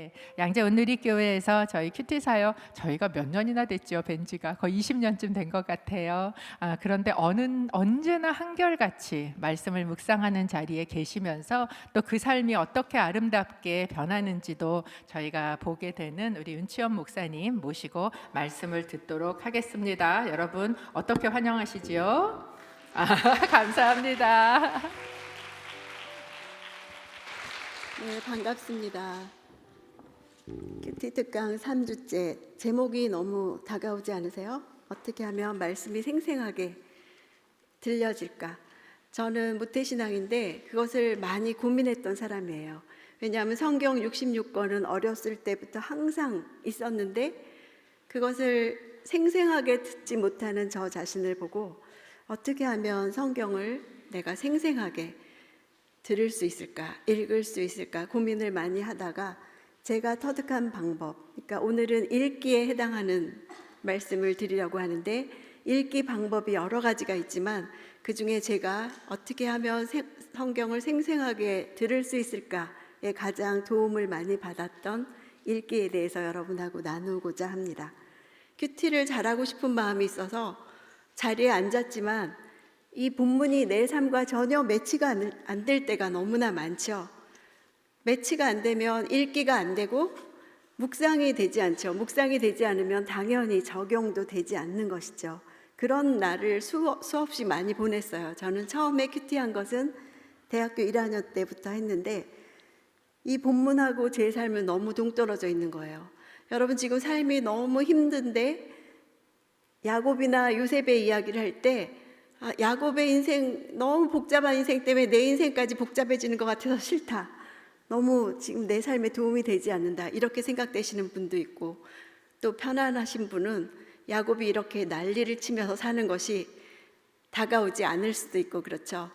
네, 양재 온누리교회에서 저희 큐티 사역 저희가 몇 년이나 됐죠. 벤지가 거의 20년쯤 된 것 같아요. 그런데 언제나 한결같이 말씀을 묵상하는 자리에 계시면서 또 그 삶이 어떻게 아름답게 변하는지도 저희가 보게 되는 우리 윤치원 목사님 모시고 말씀을 듣도록 하겠습니다. 여러분 어떻게 환영하시지요? 감사합니다. 네, 반갑습니다. 큐티 특강 3주째 제목이 너무 다가오지 않으세요? 어떻게 하면 말씀이 생생하게 들려질까? 저는 모태신앙인데 그것을 많이 고민했던 사람이에요. 왜냐하면 성경 66권은 어렸을 때부터 항상 있었는데 그것을 생생하게 듣지 못하는 저 자신을 보고 어떻게 하면 성경을 내가 생생하게 들을 수 있을까, 읽을 수 있을까 고민을 많이 하다가 제가 터득한 방법, 그러니까 오늘은 읽기에 해당하는 말씀을 드리려고 하는데 읽기 방법이 여러 가지가 있지만 그 중에 제가 어떻게 하면 성경을 생생하게 들을 수 있을까에 가장 도움을 많이 받았던 읽기에 대해서 여러분하고 나누고자 합니다. 큐티를 잘하고 싶은 마음이 있어서 자리에 앉았지만 이 본문이 내 삶과 전혀 매치가 안 될 때가 너무나 많죠. 매치가 안 되면 읽기가 안 되고 묵상이 되지 않죠. 묵상이 되지 않으면 당연히 적용도 되지 않는 것이죠. 그런 날을 수없이 많이 보냈어요. 저는 처음에 큐티한 것은 대학교 1학년 때부터 했는데 이 본문하고 제 삶은 너무 동떨어져 있는 거예요. 여러분 지금 삶이 너무 힘든데 야곱이나 요셉의 이야기를 할때 야곱의 인생 너무 복잡한 인생 때문에 내 인생까지 복잡해지는 것 같아서 싫다. 너무 지금 내 삶에 도움이 되지 않는다. 이렇게 생각되시는 분도 있고 또 편안하신 분은 야곱이 이렇게 난리를 치면서 사는 것이 다가오지 않을 수도 있고 그렇죠.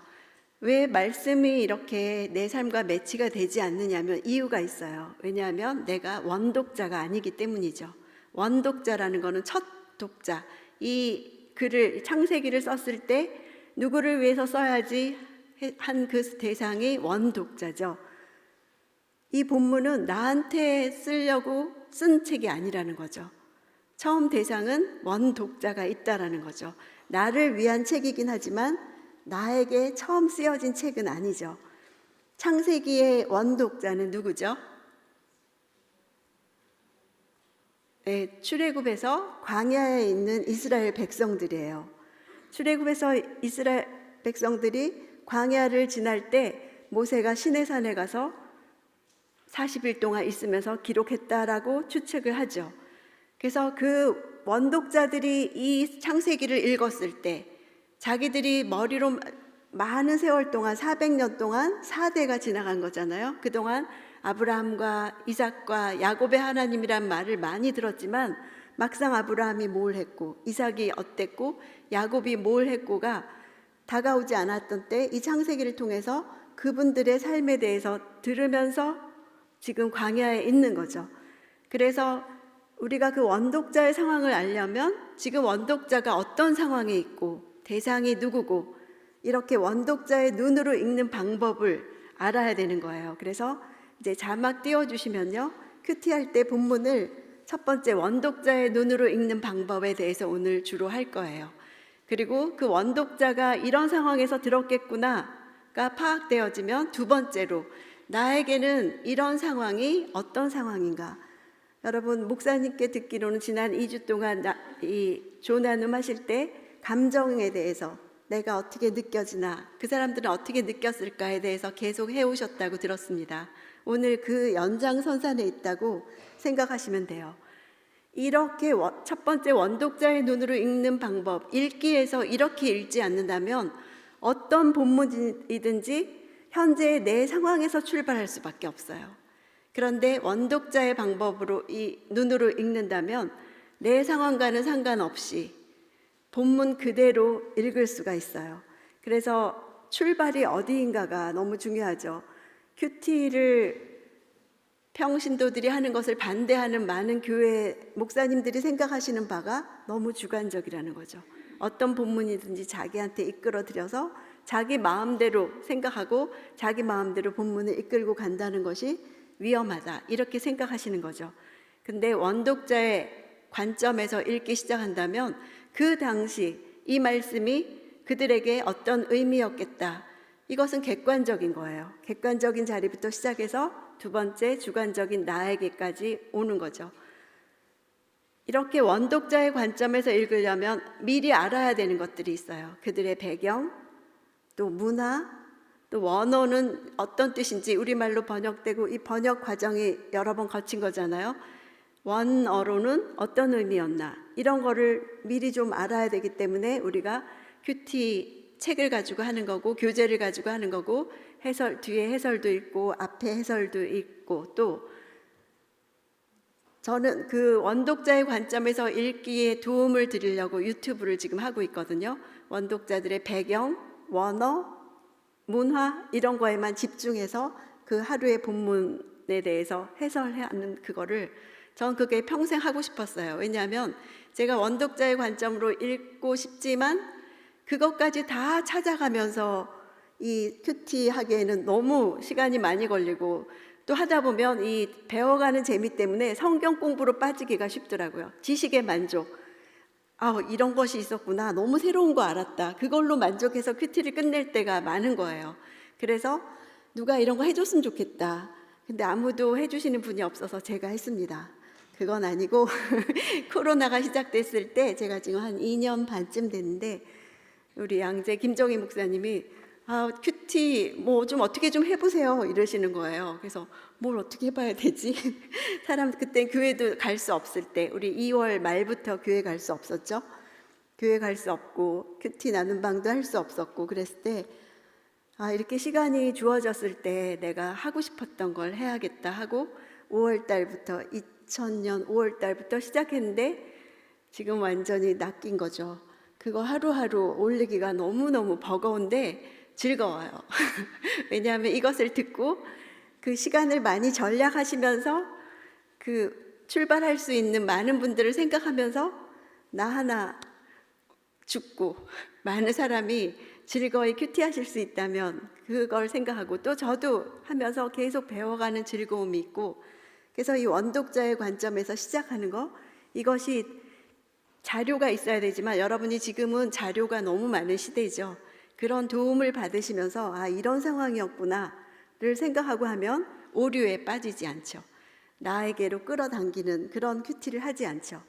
왜 말씀이 이렇게 내 삶과 매치가 되지 않느냐면 이유가 있어요. 왜냐하면 내가 원독자가 아니기 때문이죠. 원독자라는 것은 첫 독자, 이 글을 창세기를 썼을 때 누구를 위해서 써야지 한 그 대상이 원독자죠. 이 본문은 나한테 쓰려고 쓴 책이 아니라는 거죠. 처음 대상은 원독자가 있다라는 거죠. 나를 위한 책이긴 하지만 나에게 처음 쓰여진 책은 아니죠. 창세기의 원독자는 누구죠? 네, 출애굽에서 광야에 있는 이스라엘 백성들이에요. 출애굽에서 이스라엘 백성들이 광야를 지날 때 모세가 시내산에 가서 40일 동안 있으면서 기록했다라고 추측을 하죠. 그래서 그 원독자들이 이 창세기를 읽었을 때 자기들이 머리로 많은 세월 동안 400년 동안 4대가 지나간 거잖아요. 그동안 아브라함과 이삭과 야곱의 하나님이란 말을 많이 들었지만 막상 아브라함이 뭘 했고 이삭이 어땠고 야곱이 뭘 했고가 다가오지 않았던 때 이 창세기를 통해서 그분들의 삶에 대해서 들으면서 지금 광야에 있는 거죠. 그래서 우리가 그 원독자의 상황을 알려면 지금 원독자가 어떤 상황에 있고 대상이 누구고 이렇게 원독자의 눈으로 읽는 방법을 알아야 되는 거예요. 그래서 이제 자막 띄워주시면요. 큐티할 때 본문을 첫 번째 원독자의 눈으로 읽는 방법에 대해서 오늘 주로 할 거예요. 그리고 그 원독자가 이런 상황에서 들었겠구나가 파악되어지면 두 번째로 나에게는 이런 상황이 어떤 상황인가. 여러분 목사님께 듣기로는 지난 2주 동안 이 조나눔 하실 때 감정에 대해서 내가 어떻게 느껴지나 그 사람들은 어떻게 느꼈을까에 대해서 계속 해오셨다고 들었습니다. 오늘 그 연장선상에 있다고 생각하시면 돼요. 이렇게 첫 번째 원독자의 눈으로 읽는 방법, 읽기에서 이렇게 읽지 않는다면 어떤 본문이든지 현재 내 상황에서 출발할 수밖에 없어요. 그런데 원독자의 방법으로 이 눈으로 읽는다면 내 상황과는 상관없이 본문 그대로 읽을 수가 있어요. 그래서 출발이 어디인가가 너무 중요하죠. 큐티를 평신도들이 하는 것을 반대하는 많은 교회 목사님들이 생각하시는 바가 너무 주관적이라는 거죠. 어떤 본문이든지 자기한테 이끌어들여서 자기 마음대로 생각하고 자기 마음대로 본문을 이끌고 간다는 것이 위험하다 이렇게 생각하시는 거죠. 근데 원독자의 관점에서 읽기 시작한다면 그 당시 이 말씀이 그들에게 어떤 의미였겠다. 이것은 객관적인 거예요. 객관적인 자리부터 시작해서 두 번째 주관적인 나에게까지 오는 거죠. 이렇게 원독자의 관점에서 읽으려면 미리 알아야 되는 것들이 있어요. 그들의 배경, 또 문화, 또 원어는 어떤 뜻인지 우리말로 번역되고 이 번역 과정이 여러 번 거친 거잖아요. 원어로는 어떤 의미였나 이런 거를 미리 좀 알아야 되기 때문에 우리가 큐티 책을 가지고 하는 거고 교재를 가지고 하는 거고 해설 뒤에 해설도 있고 앞에 해설도 있고 또 저는 그 원독자의 관점에서 읽기에 도움을 드리려고 유튜브를 지금 하고 있거든요. 원독자들의 배경, 원어, 문화 이런 거에만 집중해서 그 하루의 본문에 대해서 해설하는 그거를 전 그게 평생 하고 싶었어요. 왜냐하면 제가 원독자의 관점으로 읽고 싶지만 그것까지 다 찾아가면서 이 큐티 하기에는 너무 시간이 많이 걸리고 또 하다 보면 이 배워가는 재미 때문에 성경 공부로 빠지기가 쉽더라고요. 지식의 만족. 이런 것이 있었구나. 너무 새로운 거 알았다. 그걸로 만족해서 큐티를 끝낼 때가 많은 거예요. 그래서 누가 이런 거 해줬으면 좋겠다. 근데 아무도 해주시는 분이 없어서 제가 했습니다. 그건 아니고 코로나가 시작됐을 때 제가 지금 한 2년 반쯤 됐는데 우리 양재 김정희 목사님이 큐티 뭐 좀 어떻게 좀 해보세요 이러시는 거예요. 그래서 뭘 어떻게 해봐야 되지? 그때 교회도 갈 수 없을 때 우리 2월 말부터 교회 갈 수 없었죠. 교회 갈 수 없고 큐티 나눈 방도 할 수 없었고 그랬을 때 이렇게 시간이 주어졌을 때 내가 하고 싶었던 걸 해야겠다 하고 5월 달부터 2000년 5월 달부터 시작했는데 지금 완전히 낚인 거죠. 그거 하루하루 올리기가 너무너무 버거운데 즐거워요. 왜냐하면 이것을 듣고 그 시간을 많이 절약하시면서 그 출발할 수 있는 많은 분들을 생각하면서 나 하나 죽고 많은 사람이 즐거이 큐티하실 수 있다면 그걸 생각하고 또 저도 하면서 계속 배워가는 즐거움이 있고 그래서 이 원독자의 관점에서 시작하는 거 이것이 자료가 있어야 되지만 여러분이 지금은 자료가 너무 많은 시대죠. 그런 도움을 받으시면서 이런 상황이었구나를 생각하고 하면 오류에 빠지지 않죠. 나에게로 끌어당기는 그런 큐티를 하지 않죠.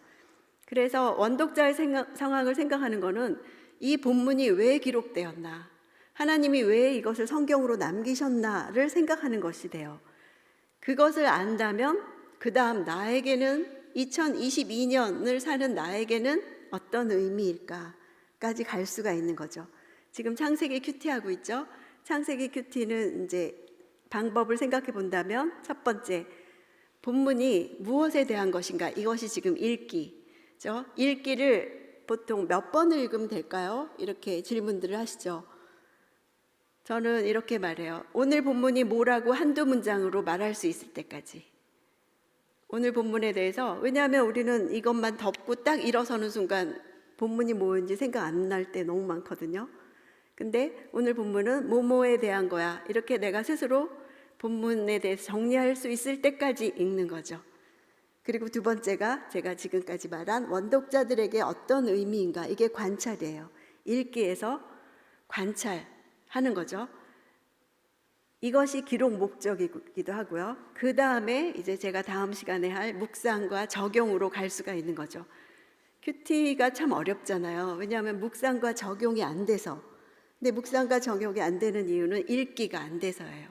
그래서 원독자의 상황을 생각하는 것은 이 본문이 왜 기록되었나, 하나님이 왜 이것을 성경으로 남기셨나를 생각하는 것이 돼요. 그것을 안다면 그 다음 나에게는 2022년을 사는 나에게는 어떤 의미일까까지 갈 수가 있는 거죠. 지금 창세기 큐티하고 있죠. 창세기 큐티는 이제 방법을 생각해 본다면 첫 번째, 본문이 무엇에 대한 것인가? 이것이 지금 읽기죠. 읽기를 보통 몇 번을 읽으면 될까요? 이렇게 질문들을 하시죠. 저는 이렇게 말해요. 오늘 본문이 뭐라고 한두 문장으로 말할 수 있을 때까지. 오늘 본문에 대해서, 왜냐하면 우리는 이것만 덮고 딱 일어서는 순간 본문이 뭐인지 생각 안 날 때 너무 많거든요. 근데 오늘 본문은 뭐뭐에 대한 거야. 이렇게 내가 스스로 본문에 대해서 정리할 수 있을 때까지 읽는 거죠. 그리고 두 번째가 제가 지금까지 말한 원독자들에게 어떤 의미인가. 이게 관찰이에요. 읽기에서 관찰하는 거죠. 이것이 기록 목적이기도 하고요. 그 다음에 이제 제가 다음 시간에 할 묵상과 적용으로 갈 수가 있는 거죠. 큐티가 참 어렵잖아요. 왜냐하면 묵상과 적용이 안 돼서. 근데 묵상과 적용이 안 되는 이유는 읽기가 안 돼서예요.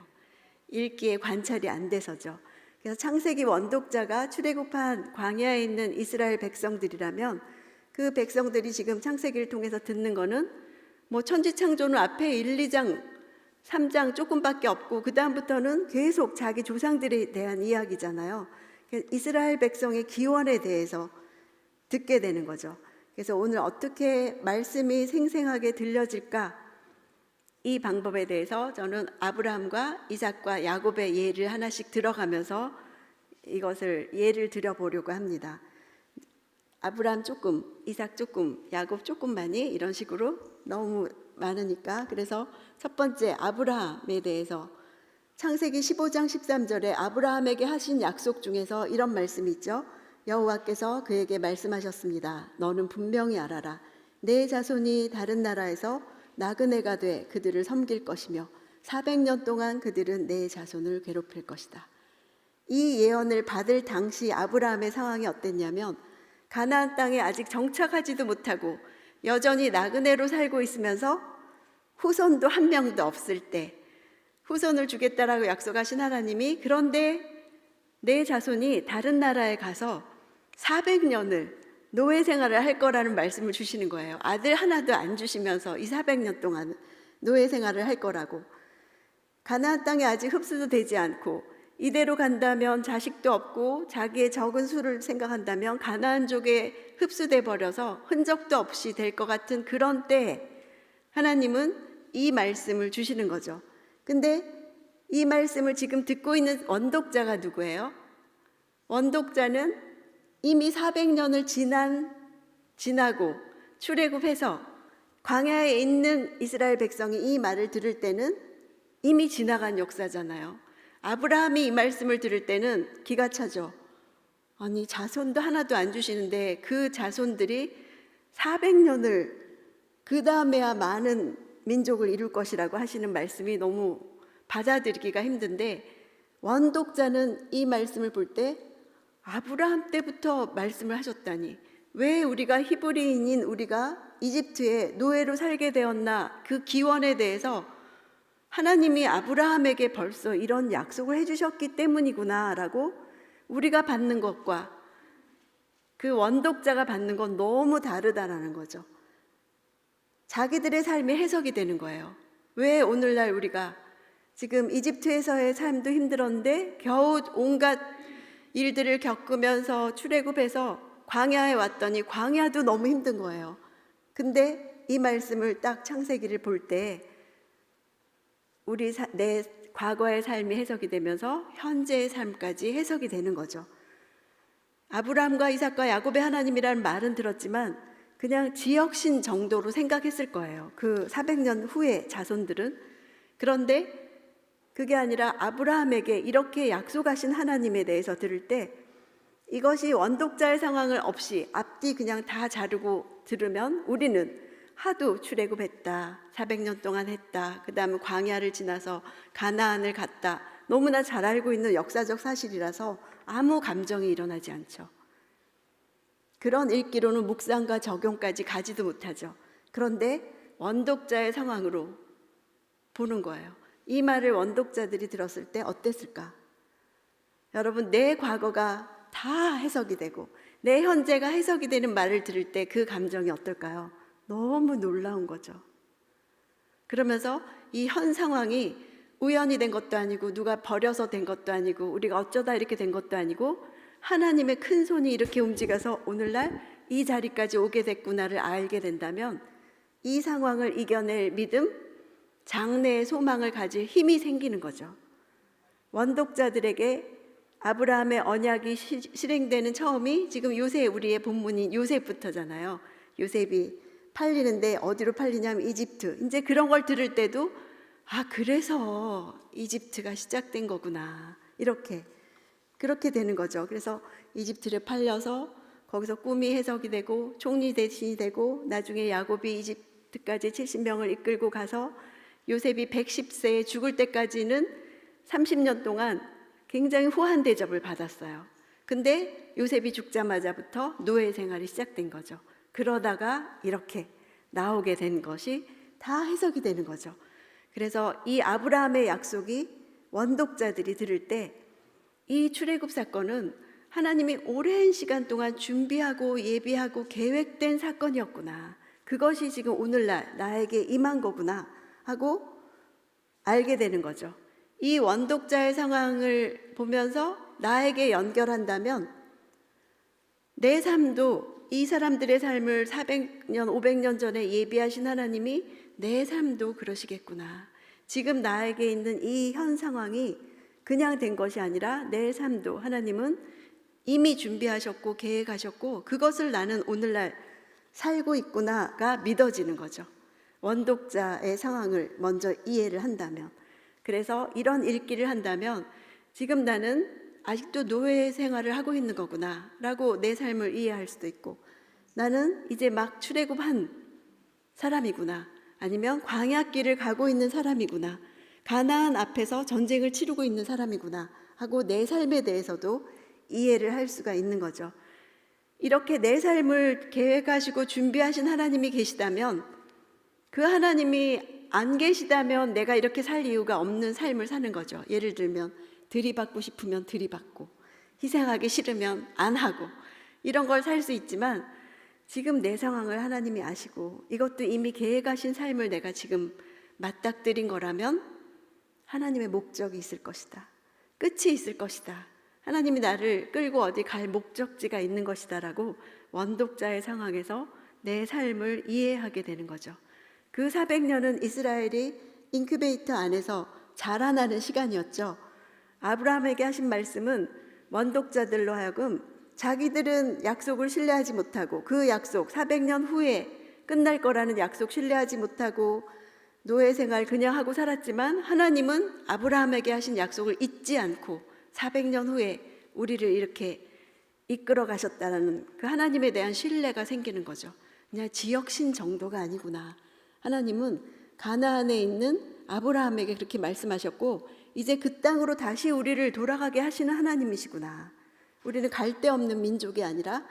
읽기에 관찰이 안 돼서죠. 그래서 창세기 원독자가 출애굽한 광야에 있는 이스라엘 백성들이라면 그 백성들이 지금 창세기를 통해서 듣는 거는 뭐 천지창조는 앞에 1, 2장, 3장 조금밖에 없고 그 다음부터는 계속 자기 조상들에 대한 이야기잖아요. 이스라엘 백성의 기원에 대해서 듣게 되는 거죠. 그래서 오늘 어떻게 말씀이 생생하게 들려질까? 이 방법에 대해서 저는 아브라함과 이삭과 야곱의 예를 하나씩 들어가면서 이것을 예를 들어보려고 합니다. 아브라함 조금, 이삭 조금, 야곱 조금만이 이런 식으로 너무 많으니까 그래서 첫 번째 아브라함에 대해서 창세기 15장 13절에 아브라함에게 하신 약속 중에서 이런 말씀이 있죠. 여호와께서 그에게 말씀하셨습니다. 너는 분명히 알아라. 내 자손이 다른 나라에서 나그네가 돼 그들을 섬길 것이며 400년 동안 그들은 내 자손을 괴롭힐 것이다. 이 예언을 받을 당시 아브라함의 상황이 어땠냐면 가나안 땅에 아직 정착하지도 못하고 여전히 나그네로 살고 있으면서 후손도 한 명도 없을 때 후손을 주겠다라고 약속하신 하나님이 그런데 내 자손이 다른 나라에 가서 400년을 노예 생활을 할 거라는 말씀을 주시는 거예요. 아들 하나도 안 주시면서 이 400년 동안 노예 생활을 할 거라고. 가나안 땅에 아직 흡수도 되지 않고 이대로 간다면 자식도 없고 자기의 적은 수를 생각한다면 가나안족에 흡수돼 버려서 흔적도 없이 될 것 같은 그런 때에 하나님은 이 말씀을 주시는 거죠. 근데 이 말씀을 지금 듣고 있는 원독자가 누구예요? 원독자는 이미 400년을 지나고 출애굽해서 광야에 있는 이스라엘 백성이 이 말을 들을 때는 이미 지나간 역사잖아요. 아브라함이 이 말씀을 들을 때는 기가 차죠. 아니 자손도 하나도 안 주시는데 그 자손들이 400년을 그 다음에야 많은 민족을 이룰 것이라고 하시는 말씀이 너무 받아들이기가 힘든데 원독자는 이 말씀을 볼 때 아브라함 때부터 말씀을 하셨다니 왜 우리가 히브리인인 우리가 이집트에 노예로 살게 되었나 그 기원에 대해서 하나님이 아브라함에게 벌써 이런 약속을 해주셨기 때문이구나라고 우리가 받는 것과 그 원독자가 받는 건 너무 다르다라는 거죠. 자기들의 삶이 해석이 되는 거예요. 왜 오늘날 우리가 지금 이집트에서의 삶도 힘들었는데 겨우 온갖 일들을 겪으면서 출애굽해서 광야에 왔더니 광야도 너무 힘든 거예요. 근데 이 말씀을 딱 창세기를 볼 때 내 과거의 삶이 해석이 되면서 현재의 삶까지 해석이 되는 거죠. 아브라함과 이삭과 야곱의 하나님이라는 말은 들었지만 그냥 지역신 정도로 생각했을 거예요. 그 400년 후의 자손들은. 그런데 그게 아니라 아브라함에게 이렇게 약속하신 하나님에 대해서 들을 때 이것이 원독자의 상황을 없이 앞뒤 그냥 다 자르고 들으면 우리는 하도 출애굽했다, 400년 동안 했다, 그 다음에 광야를 지나서 가나안을 갔다, 너무나 잘 알고 있는 역사적 사실이라서 아무 감정이 일어나지 않죠. 그런 읽기로는 묵상과 적용까지 가지도 못하죠. 그런데 원독자의 상황으로 보는 거예요. 이 말을 원독자들이 들었을 때 어땠을까? 여러분, 내 과거가 다 해석이 되고 내 현재가 해석이 되는 말을 들을 때 그 감정이 어떨까요? 너무 놀라운 거죠. 그러면서 이 현 상황이 우연히 된 것도 아니고 누가 버려서 된 것도 아니고 우리가 어쩌다 이렇게 된 것도 아니고 하나님의 큰 손이 이렇게 움직여서 오늘날 이 자리까지 오게 됐구나를 알게 된다면 이 상황을 이겨낼 믿음, 장래의 소망을 가질 힘이 생기는 거죠. 원독자들에게 아브라함의 언약이 실행되는 처음이 지금 요셉, 우리의 본문인 요셉부터잖아요. 요셉이 팔리는데 어디로 팔리냐면 이집트. 이제 그런 걸 들을 때도 그래서 이집트가 시작된 거구나. 그렇게 되는 거죠. 그래서 이집트를 팔려서 거기서 꿈이 해석이 되고 총리 대신이 되고 나중에 야곱이 이집트까지 70명을 이끌고 가서 요셉이 110세에 죽을 때까지는 30년 동안 굉장히 후한 대접을 받았어요. 근데 요셉이 죽자마자부터 노예 생활이 시작된 거죠. 그러다가 이렇게 나오게 된 것이 다 해석이 되는 거죠. 그래서 이 아브라함의 약속이 원독자들이 들을 때 이 출애굽 사건은 하나님이 오랜 시간 동안 준비하고 예비하고 계획된 사건이었구나. 그것이 지금 오늘날 나에게 임한 거구나 하고 알게 되는 거죠. 이 원독자의 상황을 보면서 나에게 연결한다면 내 삶도 이 사람들의 삶을 400년, 500년 전에 예비하신 하나님이 내 삶도 그러시겠구나. 지금 나에게 있는 이 현 상황이 그냥 된 것이 아니라 내 삶도 하나님은 이미 준비하셨고 계획하셨고 그것을 나는 오늘날 살고 있구나가 믿어지는 거죠. 원독자의 상황을 먼저 이해를 한다면. 그래서 이런 읽기를 한다면 지금 나는 아직도 노예 생활을 하고 있는 거구나 라고 내 삶을 이해할 수도 있고, 나는 이제 막 출애굽한 사람이구나, 아니면 광야길을 가고 있는 사람이구나, 가나안 앞에서 전쟁을 치르고 있는 사람이구나 하고 내 삶에 대해서도 이해를 할 수가 있는 거죠. 이렇게 내 삶을 계획하시고 준비하신 하나님이 계시다면, 그 하나님이 안 계시다면 내가 이렇게 살 이유가 없는 삶을 사는 거죠. 예를 들면 들이받고 싶으면 들이받고, 희생하기 싫으면 안 하고, 이런 걸 살 수 있지만 지금 내 상황을 하나님이 아시고 이것도 이미 계획하신 삶을 내가 지금 맞닥뜨린 거라면 하나님의 목적이 있을 것이다, 끝이 있을 것이다, 하나님이 나를 끌고 어디 갈 목적지가 있는 것이다 라고 원독자의 상황에서 내 삶을 이해하게 되는 거죠. 그 400년은 이스라엘이 인큐베이터 안에서 자라나는 시간이었죠. 아브라함에게 하신 말씀은 원독자들로 하여금 자기들은 약속을 신뢰하지 못하고, 그 약속 400년 후에 끝날 거라는 약속 신뢰하지 못하고 노예 생활 그냥 하고 살았지만, 하나님은 아브라함에게 하신 약속을 잊지 않고 400년 후에 우리를 이렇게 이끌어 가셨다는 그 하나님에 대한 신뢰가 생기는 거죠. 그냥 지역신 정도가 아니구나. 하나님은 가나안에 있는 아브라함에게 그렇게 말씀하셨고 이제 그 땅으로 다시 우리를 돌아가게 하시는 하나님이시구나. 우리는 갈 데 없는 민족이 아니라,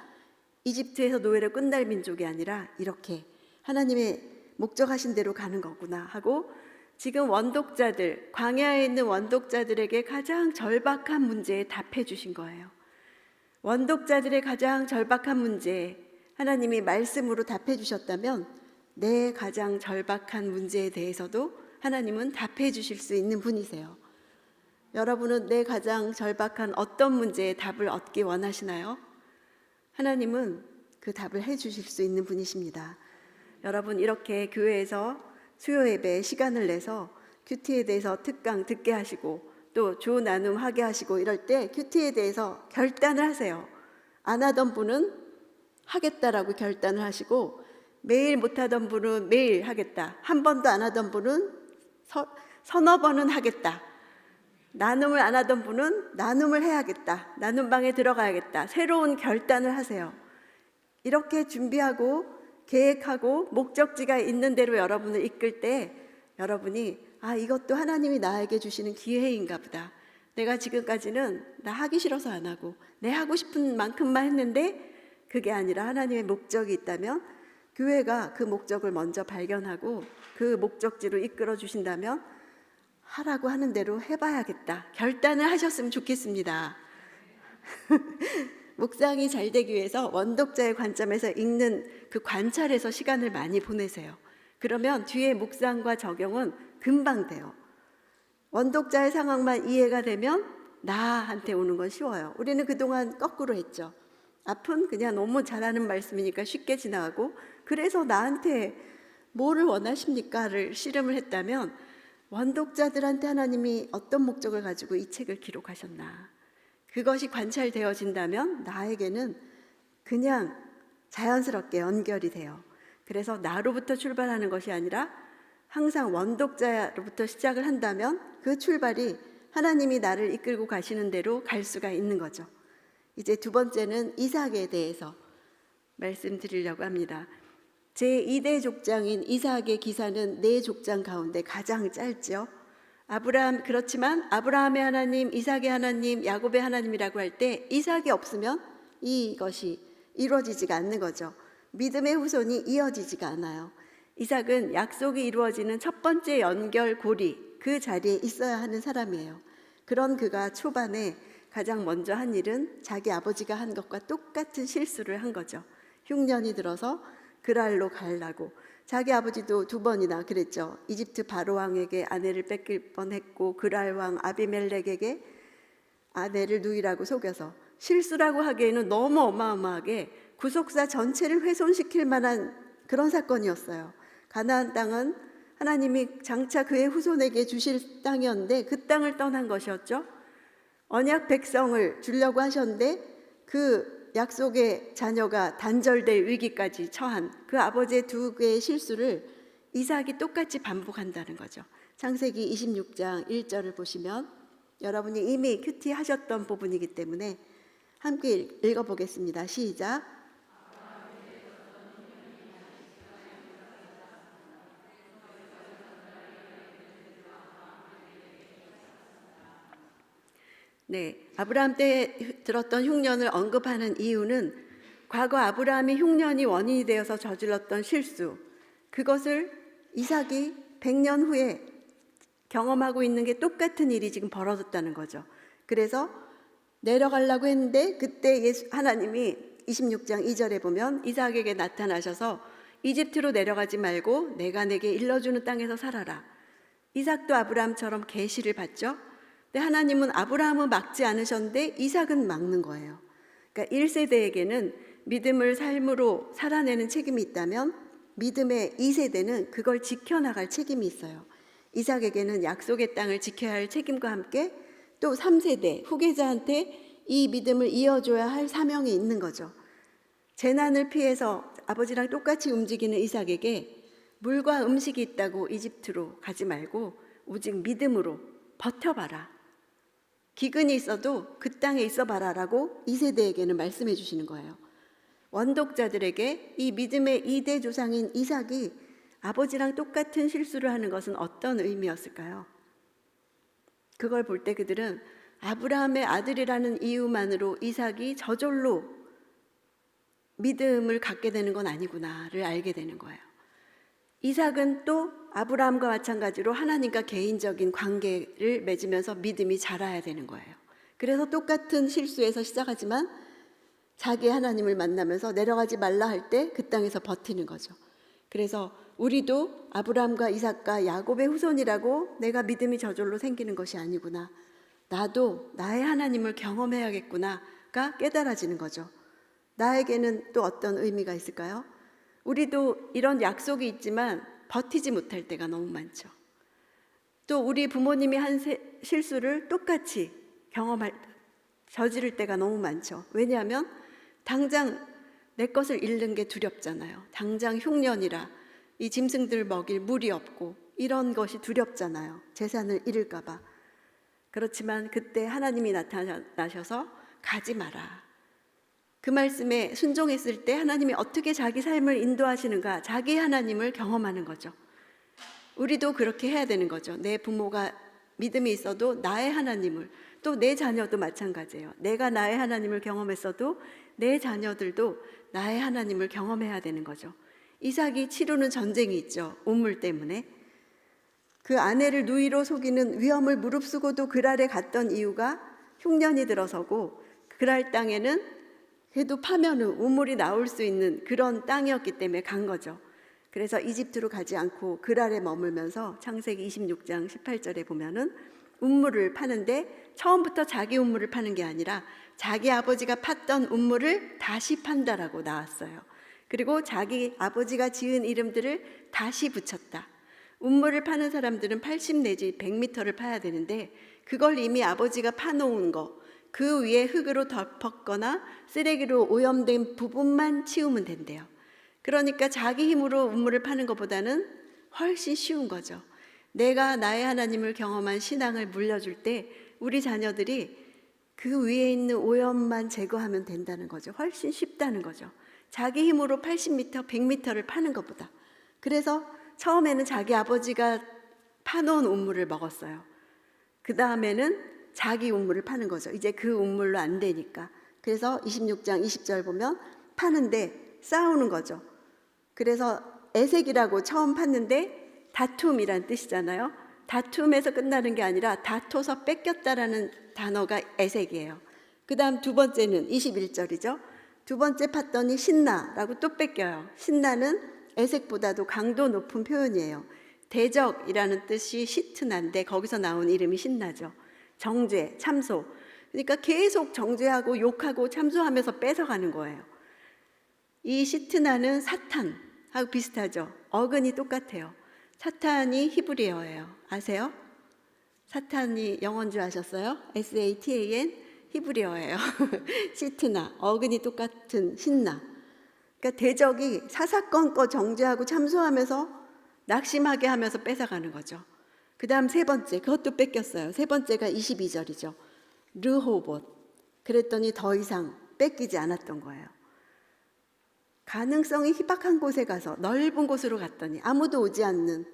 이집트에서 노예를 끝날 민족이 아니라 이렇게 하나님의 목적하신 대로 가는 거구나 하고, 지금 원독자들, 광야에 있는 원독자들에게 가장 절박한 문제에 답해 주신 거예요. 원독자들의 가장 절박한 문제에 하나님이 말씀으로 답해 주셨다면, 내 가장 절박한 문제에 대해서도 하나님은 답해 주실 수 있는 분이세요. 여러분은 내 가장 절박한 어떤 문제에 답을 얻기 원하시나요? 하나님은 그 답을 해 주실 수 있는 분이십니다. 여러분, 이렇게 교회에서 수요 예배에 시간을 내서 큐티에 대해서 특강 듣게 하시고 또 조 나눔 하게 하시고 이럴 때 큐티에 대해서 결단을 하세요. 안 하던 분은 하겠다라고 결단을 하시고, 매일 못하던 분은 매일 하겠다, 한 번도 안 하던 분은 서너 번은 하겠다, 나눔을 안 하던 분은 나눔을 해야겠다, 나눔방에 들어가야겠다, 새로운 결단을 하세요. 이렇게 준비하고 계획하고 목적지가 있는 대로 여러분을 이끌 때 여러분이 이것도 하나님이 나에게 주시는 기회인가 보다. 내가 지금까지는 나 하기 싫어서 안 하고 내 하고 싶은 만큼만 했는데, 그게 아니라 하나님의 목적이 있다면 교회가 그 목적을 먼저 발견하고 그 목적지로 이끌어 주신다면 하라고 하는 대로 해봐야겠다, 결단을 하셨으면 좋겠습니다. 묵상이 잘 되기 위해서 원독자의 관점에서 읽는 그 관찰에서 시간을 많이 보내세요. 그러면 뒤에 묵상과 적용은 금방 돼요. 원독자의 상황만 이해가 되면 나한테 오는 건 쉬워요. 우리는 그동안 거꾸로 했죠. 앞은 그냥 너무 잘하는 말씀이니까 쉽게 지나가고, 그래서 나한테 뭐를 원하십니까를 씨름을 했다면, 원독자들한테 하나님이 어떤 목적을 가지고 이 책을 기록하셨나, 그것이 관찰되어진다면 나에게는 그냥 자연스럽게 연결이 돼요. 그래서 나로부터 출발하는 것이 아니라 항상 원독자로부터 시작을 한다면 그 출발이 하나님이 나를 이끌고 가시는 대로 갈 수가 있는 거죠. 이제 두 번째는 이삭에 대해서 말씀드리려고 합니다. 제2대 족장인 이삭의 기사는 4족장 가운데 가장 짧죠. 그렇지만 아브라함의 하나님, 이삭의 하나님, 야곱의 하나님이라고 할 때 이삭이 없으면 이것이 이루어지지가 않는 거죠. 믿음의 후손이 이어지지가 않아요. 이삭은 약속이 이루어지는 첫 번째 연결 고리, 그 자리에 있어야 하는 사람이에요. 그런 그가 초반에 가장 먼저 한 일은 자기 아버지가 한 것과 똑같은 실수를 한 거죠. 흉년이 들어서 그랄로 가려고. 자기 아버지도 2번이나 그랬죠. 이집트 바로왕에게 아내를 뺏길 뻔했고, 그랄왕 아비멜렉에게 아내를 누이라고 속여서, 실수라고 하기에는 너무 어마어마하게 구속사 전체를 훼손시킬 만한 그런 사건이었어요. 가나안 땅은 하나님이 장차 그의 후손에게 주실 땅이었는데 그 땅을 떠난 것이었죠. 언약 백성을 주려고 하셨는데 그 약속의 자녀가 단절될 위기까지 처한 그 아버지의 2개의 실수를 이삭이 똑같이 반복한다는 거죠. 창세기 26장 1절을 보시면 여러분이 이미 큐티 하셨던 부분이기 때문에 함께 읽어보겠습니다. 시작. 네, 아브라함 때 들었던 흉년을 언급하는 이유는 과거 아브라함이 흉년이 원인이 되어서 저질렀던 실수, 그것을 이삭이 100년 후에 경험하고 있는 게 똑같은 일이 지금 벌어졌다는 거죠. 그래서 내려가려고 했는데 그때 하나님이 26장 2절에 보면 이삭에게 나타나셔서 이집트로 내려가지 말고 내가 내게 일러주는 땅에서 살아라. 이삭도 아브라함처럼 계시를 받죠. 근데 하나님은 아브라함은 막지 않으셨는데 이삭은 막는 거예요. 그러니까 1세대에게는 믿음을 삶으로 살아내는 책임이 있다면 믿음의 2세대는 그걸 지켜나갈 책임이 있어요. 이삭에게는 약속의 땅을 지켜야 할 책임과 함께 또 3세대 후계자한테 이 믿음을 이어줘야 할 사명이 있는 거죠. 재난을 피해서 아버지랑 똑같이 움직이는 이삭에게 물과 음식이 있다고 이집트로 가지 말고 오직 믿음으로 버텨봐라. 기근이 있어도 그 땅에 있어봐라 라고 2세대에게는 말씀해 주시는 거예요. 원독자들에게 이 믿음의 2대 조상인 이삭이 아버지랑 똑같은 실수를 하는 것은 어떤 의미였을까요? 그걸 볼 때 그들은 아브라함의 아들이라는 이유만으로 이삭이 저절로 믿음을 갖게 되는 건 아니구나를 알게 되는 거예요. 이삭은 또 아브라함과 마찬가지로 하나님과 개인적인 관계를 맺으면서 믿음이 자라야 되는 거예요. 그래서 똑같은 실수에서 시작하지만 자기 하나님을 만나면서 내려가지 말라 할 때 그 땅에서 버티는 거죠. 그래서 우리도 아브라함과 이삭과 야곱의 후손이라고 내가 믿음이 저절로 생기는 것이 아니구나. 나도 나의 하나님을 경험해야겠구나가 깨달아지는 거죠. 나에게는 또 어떤 의미가 있을까요? 우리도 이런 약속이 있지만 버티지 못할 때가 너무 많죠. 또 우리 부모님이 한 실수를 똑같이 저지를 때가 너무 많죠. 왜냐하면 당장 내 것을 잃는 게 두렵잖아요. 당장 흉년이라 이 짐승들 먹일 물이 없고 이런 것이 두렵잖아요. 재산을 잃을까 봐. 그렇지만 그때 하나님이 나타나셔서 가지 마라. 그 말씀에 순종했을 때 하나님이 어떻게 자기 삶을 인도하시는가, 자기 하나님을 경험하는 거죠. 우리도 그렇게 해야 되는 거죠. 내 부모가 믿음이 있어도 나의 하나님을, 또 내 자녀도 마찬가지예요. 내가 나의 하나님을 경험했어도 내 자녀들도 나의 하나님을 경험해야 되는 거죠. 이삭이 치르는 전쟁이 있죠. 우물 때문에. 그 아내를 누이로 속이는 위험을 무릅쓰고도 그랄에 갔던 이유가 흉년이 들어서고 그랄 땅에는 그래도 파면은 우물이 나올 수 있는 그런 땅이었기 때문에 간 거죠. 그래서 이집트로 가지 않고 그랄에 머물면서 창세기 26장 18절에 보면은 우물을 파는데 처음부터 자기 우물을 파는 게 아니라 자기 아버지가 팠던 우물을 다시 판다라고 나왔어요. 그리고 자기 아버지가 지은 이름들을 다시 붙였다. 우물을 파는 사람들은 80 내지 100m를 파야 되는데 그걸 이미 아버지가 파놓은 거, 그 위에 흙으로 덮었거나 쓰레기로 오염된 부분만 치우면 된대요. 그러니까 자기 힘으로 우물을 파는 것보다는 훨씬 쉬운 거죠. 내가 나의 하나님을 경험한 신앙을 물려줄 때 우리 자녀들이 그 위에 있는 오염만 제거하면 된다는 거죠. 훨씬 쉽다는 거죠. 자기 힘으로 80m, 100m를 파는 것보다. 그래서 처음에는 자기 아버지가 파놓은 우물을 먹었어요. 그 다음에는 자기 우물을 파는 거죠. 이제 그 우물로 안 되니까. 그래서 26장 20절 보면 파는데 싸우는 거죠. 그래서 에색이라고 처음 팠는데 다툼이란 뜻이잖아요. 다툼에서 끝나는 게 아니라 다퉈서 뺏겼다라는 단어가 에색이에요. 그 다음 두 번째는 21절이죠. 두 번째 팠더니 신나라고 또 뺏겨요. 신나는 에색보다도 강도 높은 표현이에요. 대적이라는 뜻이 시트나인데 거기서 나온 이름이 신나죠. 정죄, 참소. 그러니까 계속 정죄하고 욕하고 참소하면서 뺏어가는 거예요. 이 시트나는 사탄하고 비슷하죠. 어근이 똑같아요. 사탄이 히브리어예요. 아세요? 사탄이 영어인 줄 아셨어요? SATAN 히브리어예요. 시트나, 어근이 똑같은 신나. 그러니까 대적이 사사건건 정죄하고 참소하면서 낙심하게 하면서 뺏어가는 거죠. 그 다음 세 번째, 그것도 뺏겼어요. 세 번째가 22절이죠. 르호봇. 그랬더니 더 이상 뺏기지 않았던 거예요. 가능성이 희박한 곳에 가서 넓은 곳으로 갔더니 아무도 오지 않는,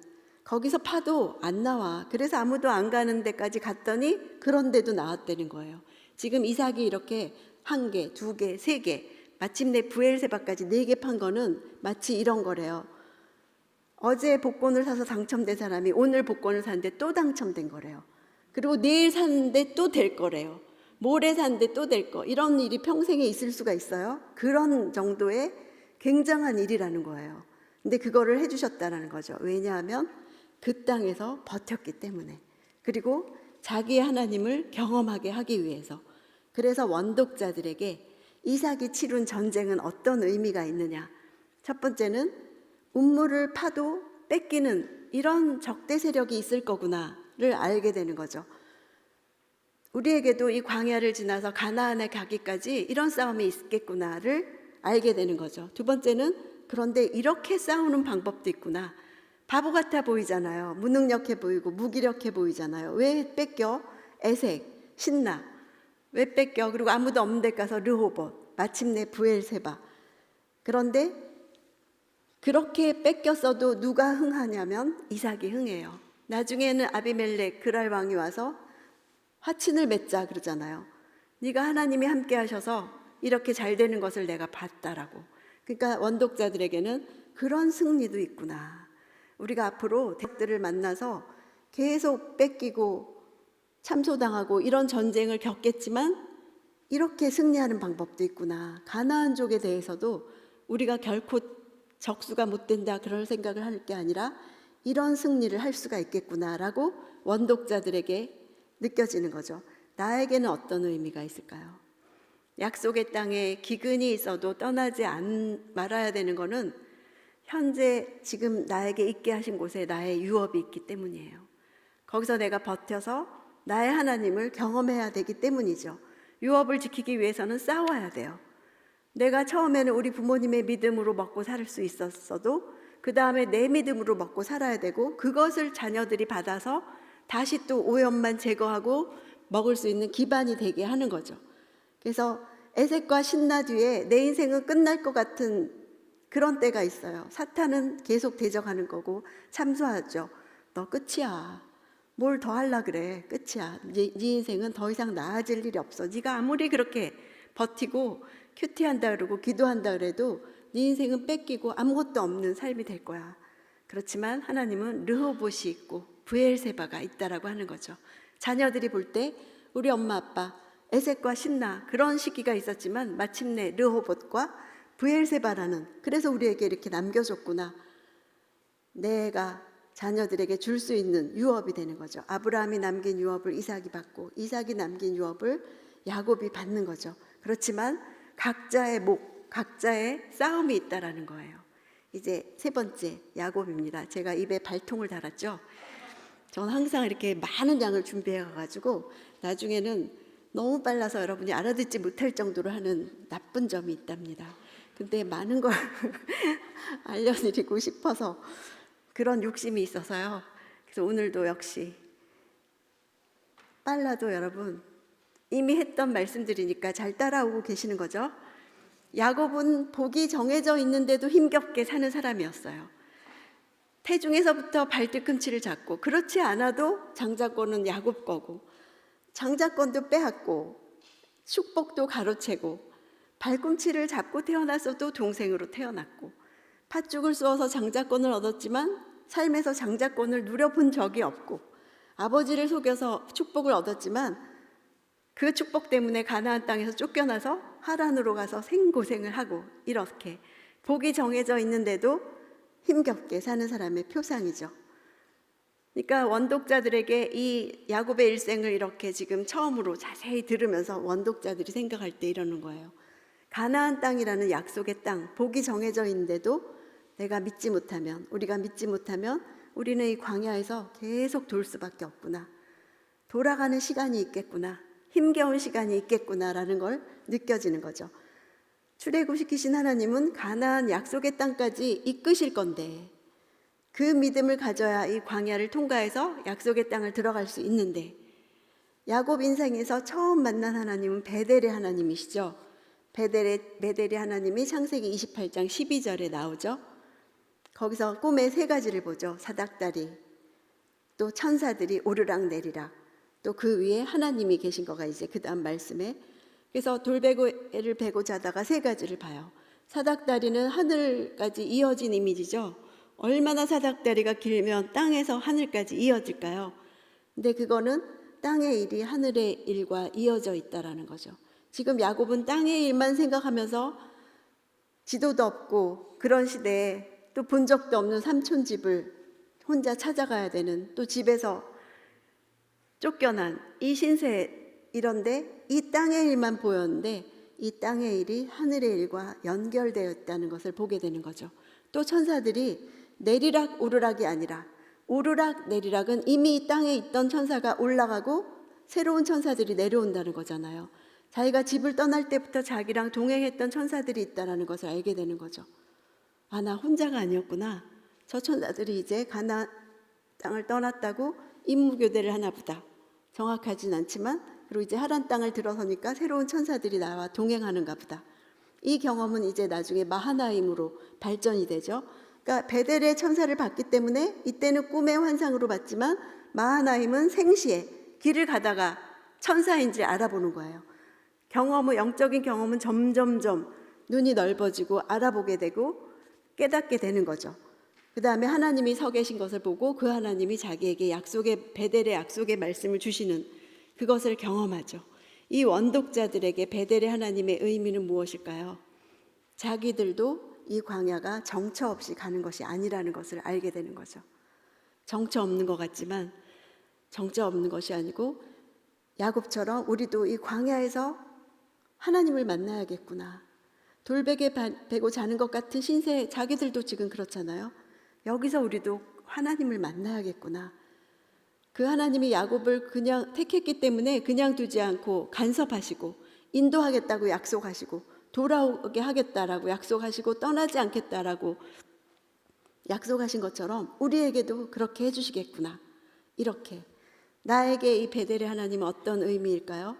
거기서 파도 안 나와. 그래서 아무도 안 가는 데까지 갔더니 그런데도 나왔다는 거예요. 지금 이삭이 이렇게 1개, 2개, 3개, 마침내 브엘세바까지 4개 판 거는 마치 이런 거래요. 어제 복권을 사서 당첨된 사람이 오늘 복권을 샀는데 또 당첨된 거래요. 그리고 내일 샀는데 또 될 거래요. 모레 샀는데 또 될 거. 이런 일이 평생에 있을 수가 있어요. 그런 정도의 굉장한 일이라는 거예요. 근데 그거를 해주셨다는 거죠. 왜냐하면 그 땅에서 버텼기 때문에. 그리고 자기의 하나님을 경험하게 하기 위해서. 그래서 원독자들에게 이삭이 치룬 전쟁은 어떤 의미가 있느냐. 첫 번째는 운물을 파도 뺏기는 이런 적대 세력이 있을 거구나를 알게 되는 거죠. 우리에게도 이 광야를 지나서 가나안에 가기까지 이런 싸움이 있겠구나를 알게 되는 거죠. 두 번째는 그런데 이렇게 싸우는 방법도 있구나. 바보 같아 보이잖아요. 무능력해 보이고 무기력해 보이잖아요. 왜 뺏겨? 에색, 신나. 왜 뺏겨? 그리고 아무도 없는 데 가서 르호봇, 마침내 브엘세바. 그런데 그렇게 뺏겼어도 누가 흥하냐면 이삭이 흥해요. 나중에는 아비멜렉 그랄 왕이 와서 화친을 맺자 그러잖아요. 네가 하나님이 함께 하셔서 이렇게 잘 되는 것을 내가 봤다라고. 그러니까 원독자들에게는 그런 승리도 있구나. 우리가 앞으로 대적들을 만나서 계속 뺏기고 참소당하고 이런 전쟁을 겪겠지만 이렇게 승리하는 방법도 있구나. 가나안족에 대해서도 우리가 결코 적수가 못 된다 그런 생각을 할 게 아니라 이런 승리를 할 수가 있겠구나라고 원독자들에게 느껴지는 거죠. 나에게는 어떤 의미가 있을까요? 약속의 땅에 기근이 있어도 떠나지 말아야 되는 거는 현재 지금 나에게 있게 하신 곳에 나의 유업이 있기 때문이에요. 거기서 내가 버텨서 나의 하나님을 경험해야 되기 때문이죠. 유업을 지키기 위해서는 싸워야 돼요. 내가 처음에는 우리 부모님의 믿음으로 먹고 살 수 있었어도 그 다음에 내 믿음으로 먹고 살아야 되고 그것을 자녀들이 받아서 다시 또 오염만 제거하고 먹을 수 있는 기반이 되게 하는 거죠. 그래서 에색과 신나 뒤에 내 인생은 끝날 것 같은 그런 때가 있어요. 사탄은 계속 대적하는 거고 참소하죠. 너 끝이야. 뭘 더 하려 그래. 끝이야. 네 인생은 더 이상 나아질 일이 없어. 네가 아무리 그렇게 버티고 큐티한다 그러고 기도한다 그래도 네 인생은 뺏기고 아무것도 없는 삶이 될 거야. 그렇지만 하나님은 르호봇이 있고 브엘세바가 있다라고 하는 거죠. 자녀들이 볼 때 우리 엄마 아빠 에색과 신나 그런 시기가 있었지만 마침내 르호봇과 브엘세바라는, 그래서 우리에게 이렇게 남겨줬구나. 내가 자녀들에게 줄 수 있는 유업이 되는 거죠. 아브라함이 남긴 유업을 이삭이 받고 이삭이 남긴 유업을 야곱이 받는 거죠. 그렇지만 각자의 목, 각자의 싸움이 있다라는 거예요. 이제 세 번째 야곱입니다. 제가 입에 발통을 달았죠. 저는 항상 이렇게 많은 양을 준비해 가지고 나중에는 너무 빨라서 여러분이 알아듣지 못할 정도로 하는 나쁜 점이 있답니다. 근데 많은 걸 알려드리고 싶어서 그런 욕심이 있어서요. 그래서 오늘도 역시 빨라도 여러분 이미 했던 말씀들이니까 잘 따라오고 계시는 거죠. 야곱은 복이 정해져 있는데도 힘겹게 사는 사람이었어요. 태중에서부터 발뒤꿈치를 잡고, 그렇지 않아도 장자권은 야곱 거고 장자권도 빼앗고 축복도 가로채고 발꿈치를 잡고 태어났어도 동생으로 태어났고 팥죽을 쏘아서 장자권을 얻었지만 삶에서 장자권을 누려본 적이 없고 아버지를 속여서 축복을 얻었지만 그 축복 때문에 가나안 땅에서 쫓겨나서 하란으로 가서 생고생을 하고 이렇게 복이 정해져 있는데도 힘겹게 사는 사람의 표상이죠. 그러니까 원독자들에게 이 야곱의 일생을 이렇게 지금 처음으로 자세히 들으면서 원독자들이 생각할 때 이러는 거예요. 가나안 땅이라는 약속의 땅, 복이 정해져 있는데도 내가 믿지 못하면, 우리가 믿지 못하면 우리는 이 광야에서 계속 돌 수밖에 없구나. 돌아가는 시간이 있겠구나. 힘겨운 시간이 있겠구나라는 걸 느껴지는 거죠. 출애굽시키신 하나님은 가나안 약속의 땅까지 이끄실 건데 그 믿음을 가져야 이 광야를 통과해서 약속의 땅을 들어갈 수 있는데, 야곱 인생에서 처음 만난 하나님은 베델의 하나님이시죠. 베델의 하나님이 창세기 28장 12절에 나오죠. 거기서 꿈의 세 가지를 보죠. 사닥다리, 또 천사들이 오르락 내리락, 또 그 위에 하나님이 계신 거가 이제 그 다음 말씀에. 그래서 돌베개를 베고 자다가 세 가지를 봐요. 사닥다리는 하늘까지 이어진 이미지죠. 얼마나 사닥다리가 길면 땅에서 하늘까지 이어질까요? 근데 그거는 땅의 일이 하늘의 일과 이어져 있다라는 거죠. 지금 야곱은 땅의 일만 생각하면서 지도도 없고 그런 시대에 또 본 적도 없는 삼촌 집을 혼자 찾아가야 되는, 또 집에서 쫓겨난 이 신세, 이런데 이 땅의 일만 보였는데 이 땅의 일이 하늘의 일과 연결되어 있다는 것을 보게 되는 거죠. 또 천사들이 내리락 오르락이 아니라, 오르락 내리락은 이미 이 땅에 있던 천사가 올라가고 새로운 천사들이 내려온다는 거잖아요. 자기가 집을 떠날 때부터 자기랑 동행했던 천사들이 있다는 것을 알게 되는 거죠. 아, 나 혼자가 아니었구나. 저 천사들이 이제 가나안 땅을 떠났다고 임무교대를 하나 보다. 정확하진 않지만, 그리고 이제 하란 땅을 들어서니까 새로운 천사들이 나와 동행하는가 보다. 이 경험은 이제 나중에 마하나임으로 발전이 되죠. 그러니까 베델의 천사를 봤기 때문에 이때는 꿈의 환상으로 봤지만, 마하나임은 생시에 길을 가다가 천사인지 알아보는 거예요. 경험은, 영적인 경험은 점점점 눈이 넓어지고 알아보게 되고 깨닫게 되는 거죠. 그 다음에 하나님이 서 계신 것을 보고 그 하나님이 자기에게 베델의 약속의 말씀을 주시는 그것을 경험하죠. 이 원독자들에게 베델의 하나님의 의미는 무엇일까요? 자기들도 이 광야가 정처 없이 가는 것이 아니라는 것을 알게 되는 거죠. 정처 없는 것 같지만 정처 없는 것이 아니고, 야곱처럼 우리도 이 광야에서 하나님을 만나야겠구나. 돌베개 베고 자는 것 같은 신세, 자기들도 지금 그렇잖아요. 여기서 우리도 하나님을 만나야겠구나. 그 하나님이 야곱을 그냥 택했기 때문에 그냥 두지 않고 간섭하시고 인도하겠다고 약속하시고 돌아오게 하겠다라고 약속하시고 떠나지 않겠다라고 약속하신 것처럼 우리에게도 그렇게 해주시겠구나. 이렇게. 나에게 이 베델의 하나님은 어떤 의미일까요?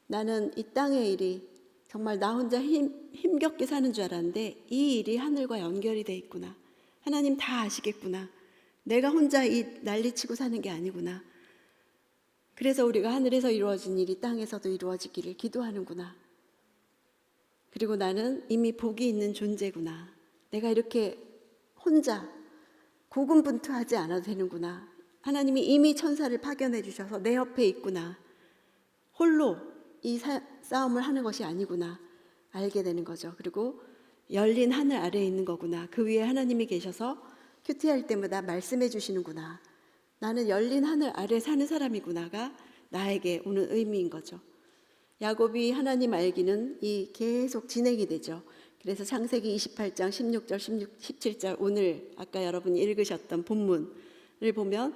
나는 이 땅의 일이 정말 나 혼자 힘겹게 사는 줄 알았는데 이 일이 하늘과 연결이 돼 있구나. 하나님 다 아시겠구나. 내가 혼자 이 난리치고 사는 게 아니구나. 그래서 우리가 하늘에서 이루어진 일이 땅에서도 이루어지기를 기도하는구나. 그리고 나는 이미 복이 있는 존재구나. 내가 이렇게 혼자 고군분투하지 않아도 되는구나. 하나님이 이미 천사를 파견해 주셔서 내 옆에 있구나. 홀로 이 싸움을 하는 것이 아니구나 알게 되는 거죠. 그리고 열린 하늘 아래에 있는 거구나. 그 위에 하나님이 계셔서 큐티할 때마다 말씀해 주시는구나. 나는 열린 하늘 아래 사는 사람이구나가 나에게 오는 의미인 거죠. 야곱이 하나님 알기는 이 계속 진행이 되죠. 그래서 창세기 28장 16절, 17절 오늘 아까 여러분이 읽으셨던 본문을 보면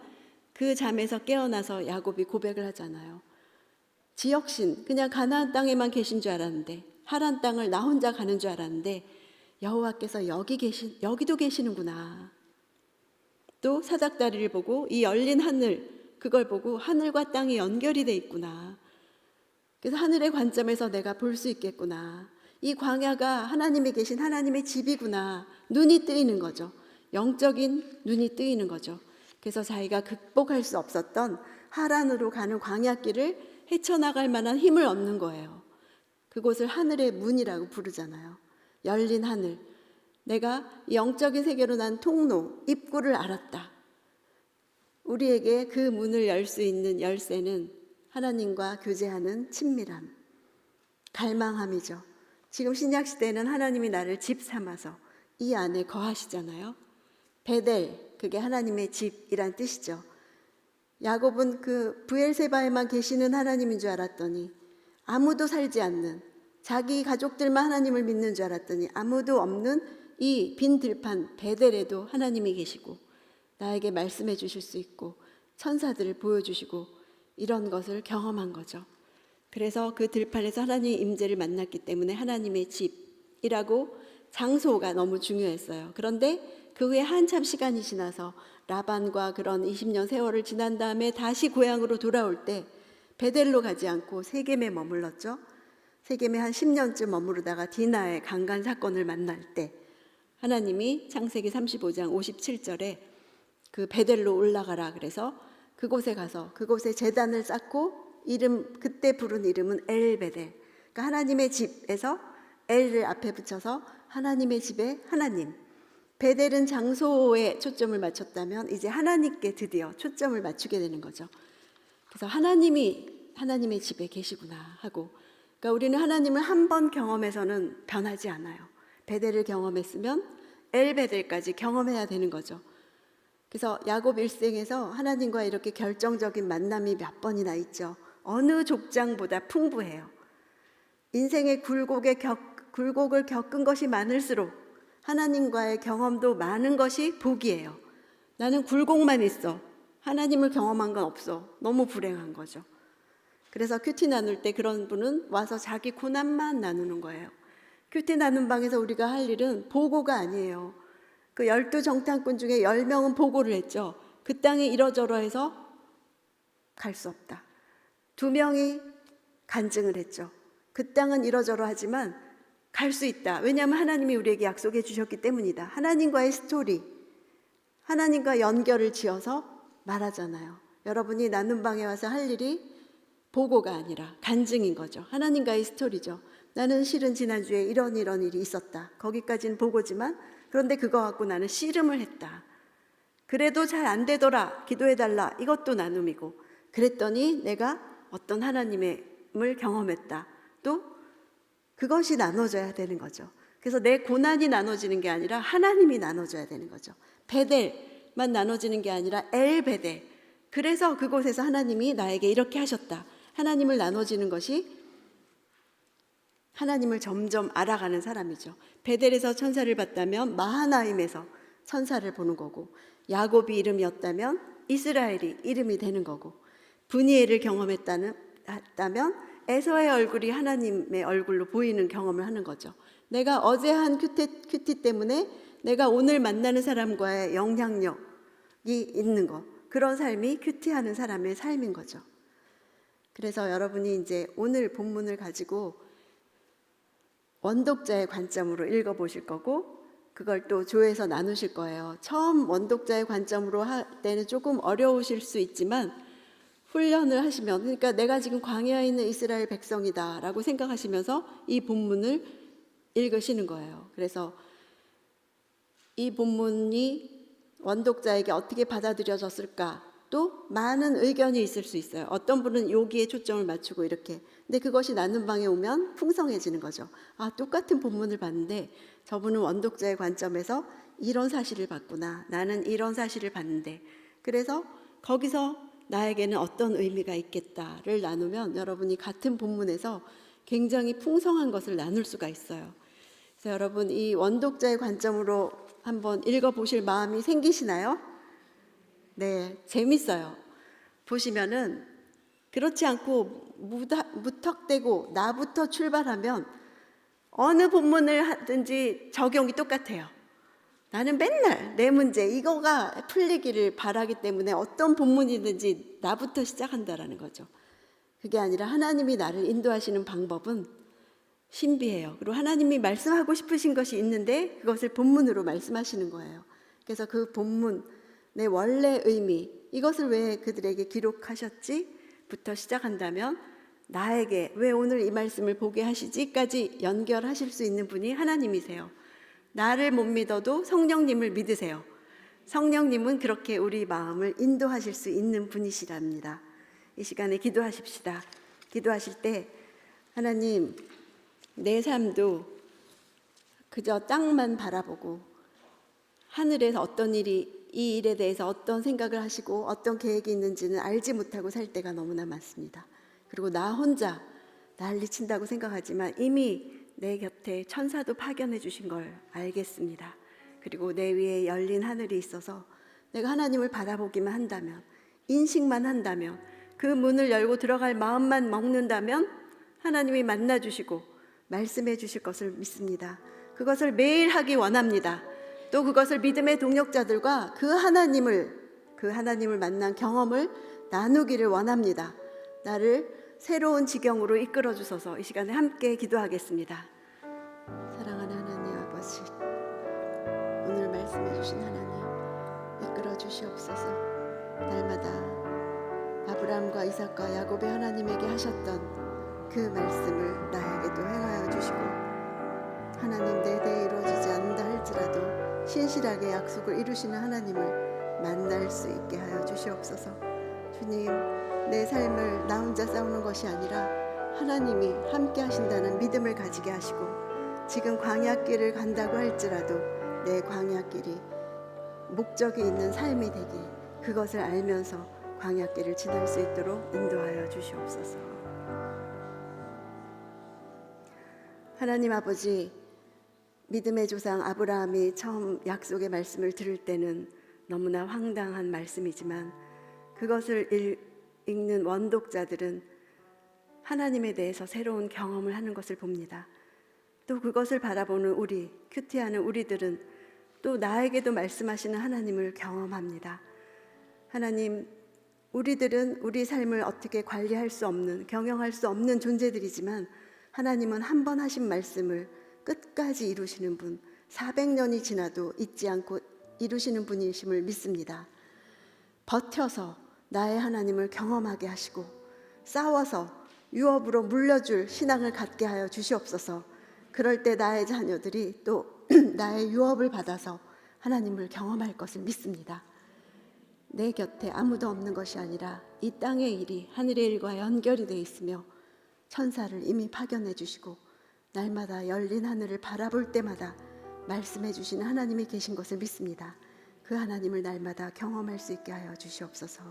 그 잠에서 깨어나서 야곱이 고백을 하잖아요. 지역신, 그냥 가나안 땅에만 계신 줄 알았는데, 하란 땅을 나 혼자 가는 줄 알았는데 여호와께서 여기도 계시는구나. 또 사닥다리를 보고 이 열린 하늘, 그걸 보고 하늘과 땅이 연결이 돼 있구나. 그래서 하늘의 관점에서 내가 볼 수 있겠구나. 이 광야가 하나님이 계신 하나님의 집이구나. 눈이 뜨이는 거죠. 영적인 눈이 뜨이는 거죠. 그래서 자기가 극복할 수 없었던 하란으로 가는 광야길을 헤쳐나갈 만한 힘을 얻는 거예요. 그곳을 하늘의 문이라고 부르잖아요. 열린 하늘. 내가 영적인 세계로 난 통로, 입구를 알았다. 우리에게 그 문을 열 수 있는 열쇠는 하나님과 교제하는 친밀함, 갈망함이죠. 지금 신약시대에는 하나님이 나를 집 삼아서 이 안에 거하시잖아요. 베델, 그게 하나님의 집이란 뜻이죠. 야곱은 그 브엘세바에만 계시는 하나님인 줄 알았더니 아무도 살지 않는, 자기 가족들만 하나님을 믿는 줄 알았더니 아무도 없는 이 빈 들판 베델에도 하나님이 계시고 나에게 말씀해 주실 수 있고 천사들을 보여주시고 이런 것을 경험한 거죠. 그래서 그 들판에서 하나님의 임재를 만났기 때문에 하나님의 집이라고 장소가 너무 중요했어요. 그런데 그 후에 한참 시간이 지나서 라반과 그런 20년 세월을 지난 다음에 다시 고향으로 돌아올 때 베델로 가지 않고 세겜에 머물렀죠. 세겜에 한 10년쯤 머무르다가 디나의 강간 사건을 만날 때 하나님이 창세기 35장 57절에 그 베델로 올라가라 그래서 그곳에 가서 그곳에 제단을 쌓고 그때 부른 이름은 엘베델. 그러니까 하나님의 집에서 엘을 앞에 붙여서 하나님의 집에 하나님. 베델은 장소에 초점을 맞췄다면 이제 하나님께 드디어 초점을 맞추게 되는 거죠. 그래서 하나님이 하나님의 집에 계시구나 하고, 그러니까 우리는 하나님을 한 번 경험해서는 변하지 않아요. 베델을 경험했으면 엘베델까지 경험해야 되는 거죠. 그래서 야곱 일생에서 하나님과 이렇게 결정적인 만남이 몇 번이나 있죠. 어느 족장보다 풍부해요. 인생의 굴곡을 겪은 것이 많을수록 하나님과의 경험도 많은 것이 복이에요. 나는 굴곡만 있어. 하나님을 경험한 건 없어. 너무 불행한 거죠. 그래서 큐티 나눌 때 그런 분은 와서 자기 고난만 나누는 거예요. 큐티 나눈 방에서 우리가 할 일은 보고가 아니에요. 그 12정탐꾼 중에 10명은 보고를 했죠. 그 땅이 이러저러해서 갈 수 없다. 2명이 간증을 했죠. 그 땅은 이러저러하지만 갈 수 있다. 왜냐하면 하나님이 우리에게 약속해 주셨기 때문이다. 하나님과의 스토리, 하나님과 연결을 지어서 말하잖아요. 여러분이 나눔 방에 와서 할 일이 보고가 아니라 간증인 거죠. 하나님과의 스토리죠. 나는 실은 지난주에 이런 일이 있었다. 거기까지는 보고지만 그런데 그거 갖고 나는 씨름을 했다. 그래도 잘 안 되더라. 기도해달라. 이것도 나눔이고, 그랬더니 내가 어떤 하나님을 경험했다. 또 그것이 나눠져야 되는 거죠. 그래서 내 고난이 나눠지는 게 아니라 하나님이 나눠져야 되는 거죠. 베델만 나눠지는 게 아니라 엘베델. 그래서 그곳에서 하나님이 나에게 이렇게 하셨다. 하나님을 나눠지는 것이 하나님을 점점 알아가는 사람이죠. 베델에서 천사를 봤다면 마하나임에서 천사를 보는 거고, 야곱이 이름이었다면 이스라엘이 이름이 되는 거고, 분이엘을 경험했다면 에서의 얼굴이 하나님의 얼굴로 보이는 경험을 하는 거죠. 내가 어제 한 큐티 때문에 내가 오늘 만나는 사람과의 영향력이 있는 거, 그런 삶이 큐티하는 사람의 삶인 거죠. 그래서 여러분이 이제 오늘 본문을 가지고 원독자의 관점으로 읽어보실 거고, 그걸 또 조에서 나누실 거예요. 처음 원독자의 관점으로 할 때는 조금 어려우실 수 있지만 훈련을 하시면, 그러니까 내가 지금 광야에 있는 이스라엘 백성이다 라고 생각하시면서 이 본문을 읽으시는 거예요. 그래서 이 본문이 원독자에게 어떻게 받아들여졌을까, 또 많은 의견이 있을 수 있어요. 어떤 분은 여기에 초점을 맞추고 이렇게. 근데 그것이 나눔 방에 오면 풍성해지는 거죠. 아, 똑같은 본문을 봤는데 저분은 원독자의 관점에서 이런 사실을 봤구나. 나는 이런 사실을 봤는데. 그래서 거기서 나에게는 어떤 의미가 있겠다를 나누면 여러분이 같은 본문에서 굉장히 풍성한 것을 나눌 수가 있어요. 그래서 여러분 이 원독자의 관점으로 한번 읽어보실 마음이 생기시나요? 네, 재밌어요. 보시면은 그렇지 않고 무턱대고 나부터 출발하면 어느 본문을 하든지 적용이 똑같아요. 나는 맨날 내 문제 이거가 풀리기를 바라기 때문에 어떤 본문이든지 나부터 시작한다라는 거죠. 그게 아니라 하나님이 나를 인도하시는 방법은 신비해요. 그리고 하나님이 말씀하고 싶으신 것이 있는데 그것을 본문으로 말씀하시는 거예요. 그래서 그 본문의 원래 의미, 이것을 왜 그들에게 기록하셨지?부터 시작한다면 나에게 왜 오늘 이 말씀을 보게 하시지?까지 연결하실 수 있는 분이 하나님이세요. 나를 못 믿어도 성령님을 믿으세요. 성령님은 그렇게 우리 마음을 인도하실 수 있는 분이시랍니다. 이 시간에 기도하십시다. 기도하실 때 하나님, 내 삶도 그저 땅만 바라보고 하늘에서 어떤 일이, 이 일에 대해서 어떤 생각을 하시고 어떤 계획이 있는지는 알지 못하고 살 때가 너무나 많습니다. 그리고 나 혼자 난리친다고 생각하지만 이미 내 곁에 천사도 파견해 주신 걸 알겠습니다. 그리고 내 위에 열린 하늘이 있어서 내가 하나님을 바라보기만 한다면, 인식만 한다면, 그 문을 열고 들어갈 마음만 먹는다면 하나님이 만나 주시고 말씀해 주실 것을 믿습니다. 그것을 매일 하기 원합니다. 또 그것을 믿음의 동역자들과 그 하나님을 만난 경험을 나누기를 원합니다. 나를 새로운 지경으로 이끌어 주소서. 이 시간에 함께 기도하겠습니다. 사랑하는 하나님 아버지, 오늘 말씀해 주신 하나님 이끌어 주시옵소서. 날마다 아브라함과 이삭과 야곱의 하나님에게 하셨던 그 말씀을 나에게도 행하여 주시고, 하나님 내 대에 이루어지지 않는다 할지라도 신실하게 약속을 이루시는 하나님을 만날 수 있게 하여 주시옵소서. 주님, 내 삶을 나 혼자 싸우는 것이 아니라 하나님이 함께 하신다는 믿음을 가지게 하시고, 지금 광야길을 간다고 할지라도 내 광야길이 목적이 있는 삶이 되게, 그것을 알면서 광야길을 지날 수 있도록 인도하여 주시옵소서. 하나님 아버지, 믿음의 조상 아브라함이 처음 약속의 말씀을 들을 때는 너무나 황당한 말씀이지만, 그것을 읽는 원독자들은 하나님에 대해서 새로운 경험을 하는 것을 봅니다. 또 그것을 바라보는 우리, 큐티하는 우리들은 또 나에게도 말씀하시는 하나님을 경험합니다. 하나님, 우리들은 우리 삶을 어떻게 관리할 수 없는, 경영할 수 없는 존재들이지만, 하나님은 한 번 하신 말씀을 끝까지 이루시는 분, 400년이 지나도 잊지 않고 이루시는 분이심을 믿습니다. 버텨서 나의 하나님을 경험하게 하시고, 싸워서 유업으로 물려줄 신앙을 갖게 하여 주시옵소서. 그럴 때 나의 자녀들이 또 나의 유업을 받아서 하나님을 경험할 것을 믿습니다. 내 곁에 아무도 없는 것이 아니라 이 땅의 일이 하늘의 일과 연결이 되어 있으며, 천사를 이미 파견해 주시고 날마다 열린 하늘을 바라볼 때마다 말씀해 주시는 하나님이 계신 것을 믿습니다. 그 하나님을 날마다 경험할 수 있게 하여 주시옵소서.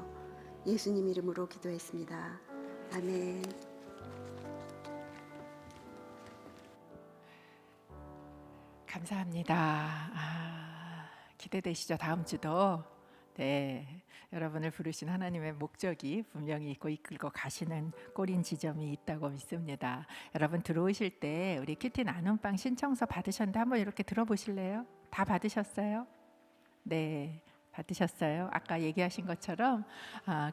예수님 이름으로 기도했습니다. 아멘. 감사합니다. 기대되시죠? 다음 주도 여러분을 부르신 하나님의 목적이 분명히 있고 이끌고 가시는 꼬린 지점이 있다고 믿습니다. 여러분 들어오실 때 우리 큐티 나눔방 신청서 받으셨는데 한번 이렇게 들어보실래요? 다 받으셨어요? 네, 받으셨어요. 아까 얘기하신 것처럼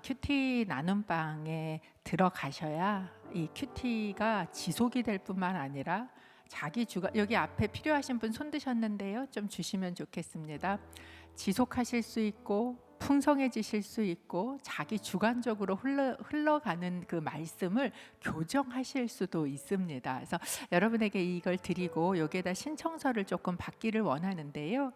큐티 나눔방에 들어가셔야 이 큐티가 지속이 될 뿐만 아니라 자기 주관, 여기 앞에 필요하신 분 손 드셨는데요, 좀 주시면 좋겠습니다. 지속하실 수 있고 풍성해지실 수 있고 자기 주관적으로 흘러가는 그 말씀을 교정하실 수도 있습니다. 그래서 여러분에게 이걸 드리고 여기에다 신청서를 조금 받기를 원하는데요.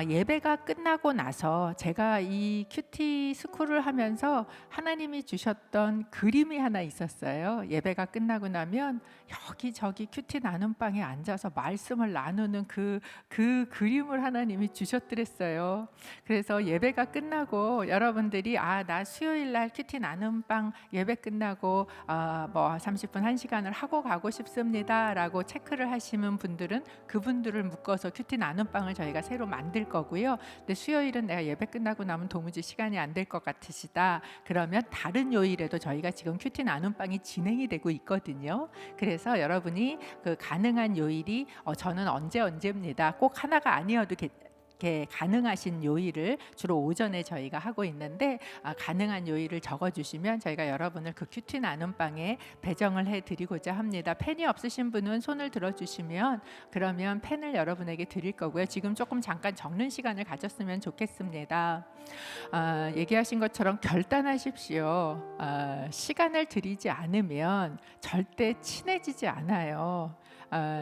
예배가 끝나고 나서 제가 이 큐티 스쿨을 하면서 하나님이 주셨던 그림이 하나 있었어요. 예배가 끝나고 나면 여기저기 큐티 나눔방에 앉아서 말씀을 나누는 그 그림을 하나님이 주셨더랬어요. 그래서 예배가 끝나고 여러분들이 나 수요일 날 큐티 나눔방 예배 끝나고 뭐 30분 1시간을 하고 가고 싶습니다라고 체크를 하시는 분들은 그분들을 묶어서 큐티 나눔방을 저희가 새로 만들 거고요. 근데 수요일은 내가 예배 끝나고 나면 도무지 시간이 안 될 것 같으시다. 그러면 다른 요일에도 저희가 지금 큐티 나눔방이 진행이 되고 있거든요. 그래서 여러분이 그 가능한 요일이 저는 언제입니다. 꼭 하나가 아니어도 가능하신 요일을 주로 오전에 저희가 하고 있는데, 가능한 요일을 적어주시면 저희가 여러분을 그 큐티 나눔방에 배정을 해드리고자 합니다. 펜이 없으신 분은 손을 들어주시면 그러면 펜을 여러분에게 드릴 거고요. 지금 조금 잠깐 적는 시간을 가졌으면 좋겠습니다. 얘기하신 것처럼 결단하십시오. 시간을 들이지 않으면 절대 친해지지 않아요.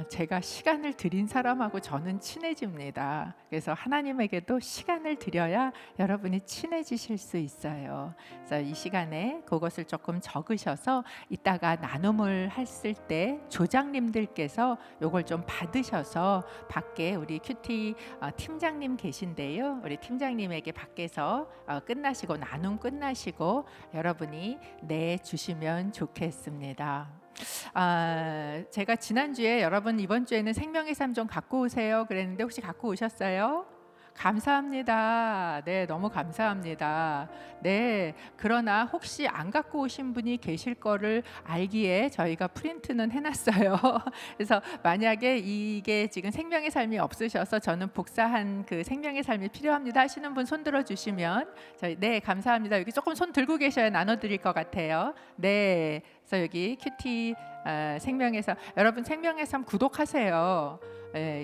제가 시간을 들인 사람하고 저는 친해집니다. 그래서 하나님에게도 시간을 드려야 여러분이 친해지실 수 있어요. 그래서 이 시간에 그것을 조금 적으셔서 이따가 나눔을 했을 때 조장님들께서 이걸 좀 받으셔서 밖에 우리 큐티 팀장님 계신데요. 우리 팀장님에게 밖에서 끝나시고 나눔 끝나시고 여러분이 내주시면 좋겠습니다. 제가 지난주에 여러분 이번 주에는 생명의 삶 좀 갖고 오세요 그랬는데 혹시 갖고 오셨어요? 감사합니다. 네, 너무 감사합니다. 네, 그러나 혹시 안 갖고 오신 분이 계실 거를 알기에 저희가 프린트는 해놨어요. 그래서 만약에 이게 지금 생명의 삶이 없으셔서 저는 복사한 그 생명의 삶이 필요합니다 하시는 분 손 들어주시면 저희 네 감사합니다. 여기 조금 손 들고 계셔야 나눠드릴 것 같아요. 네, 그래서 여기 큐티 생명의 삶 여러분 생명의 삶 구독하세요.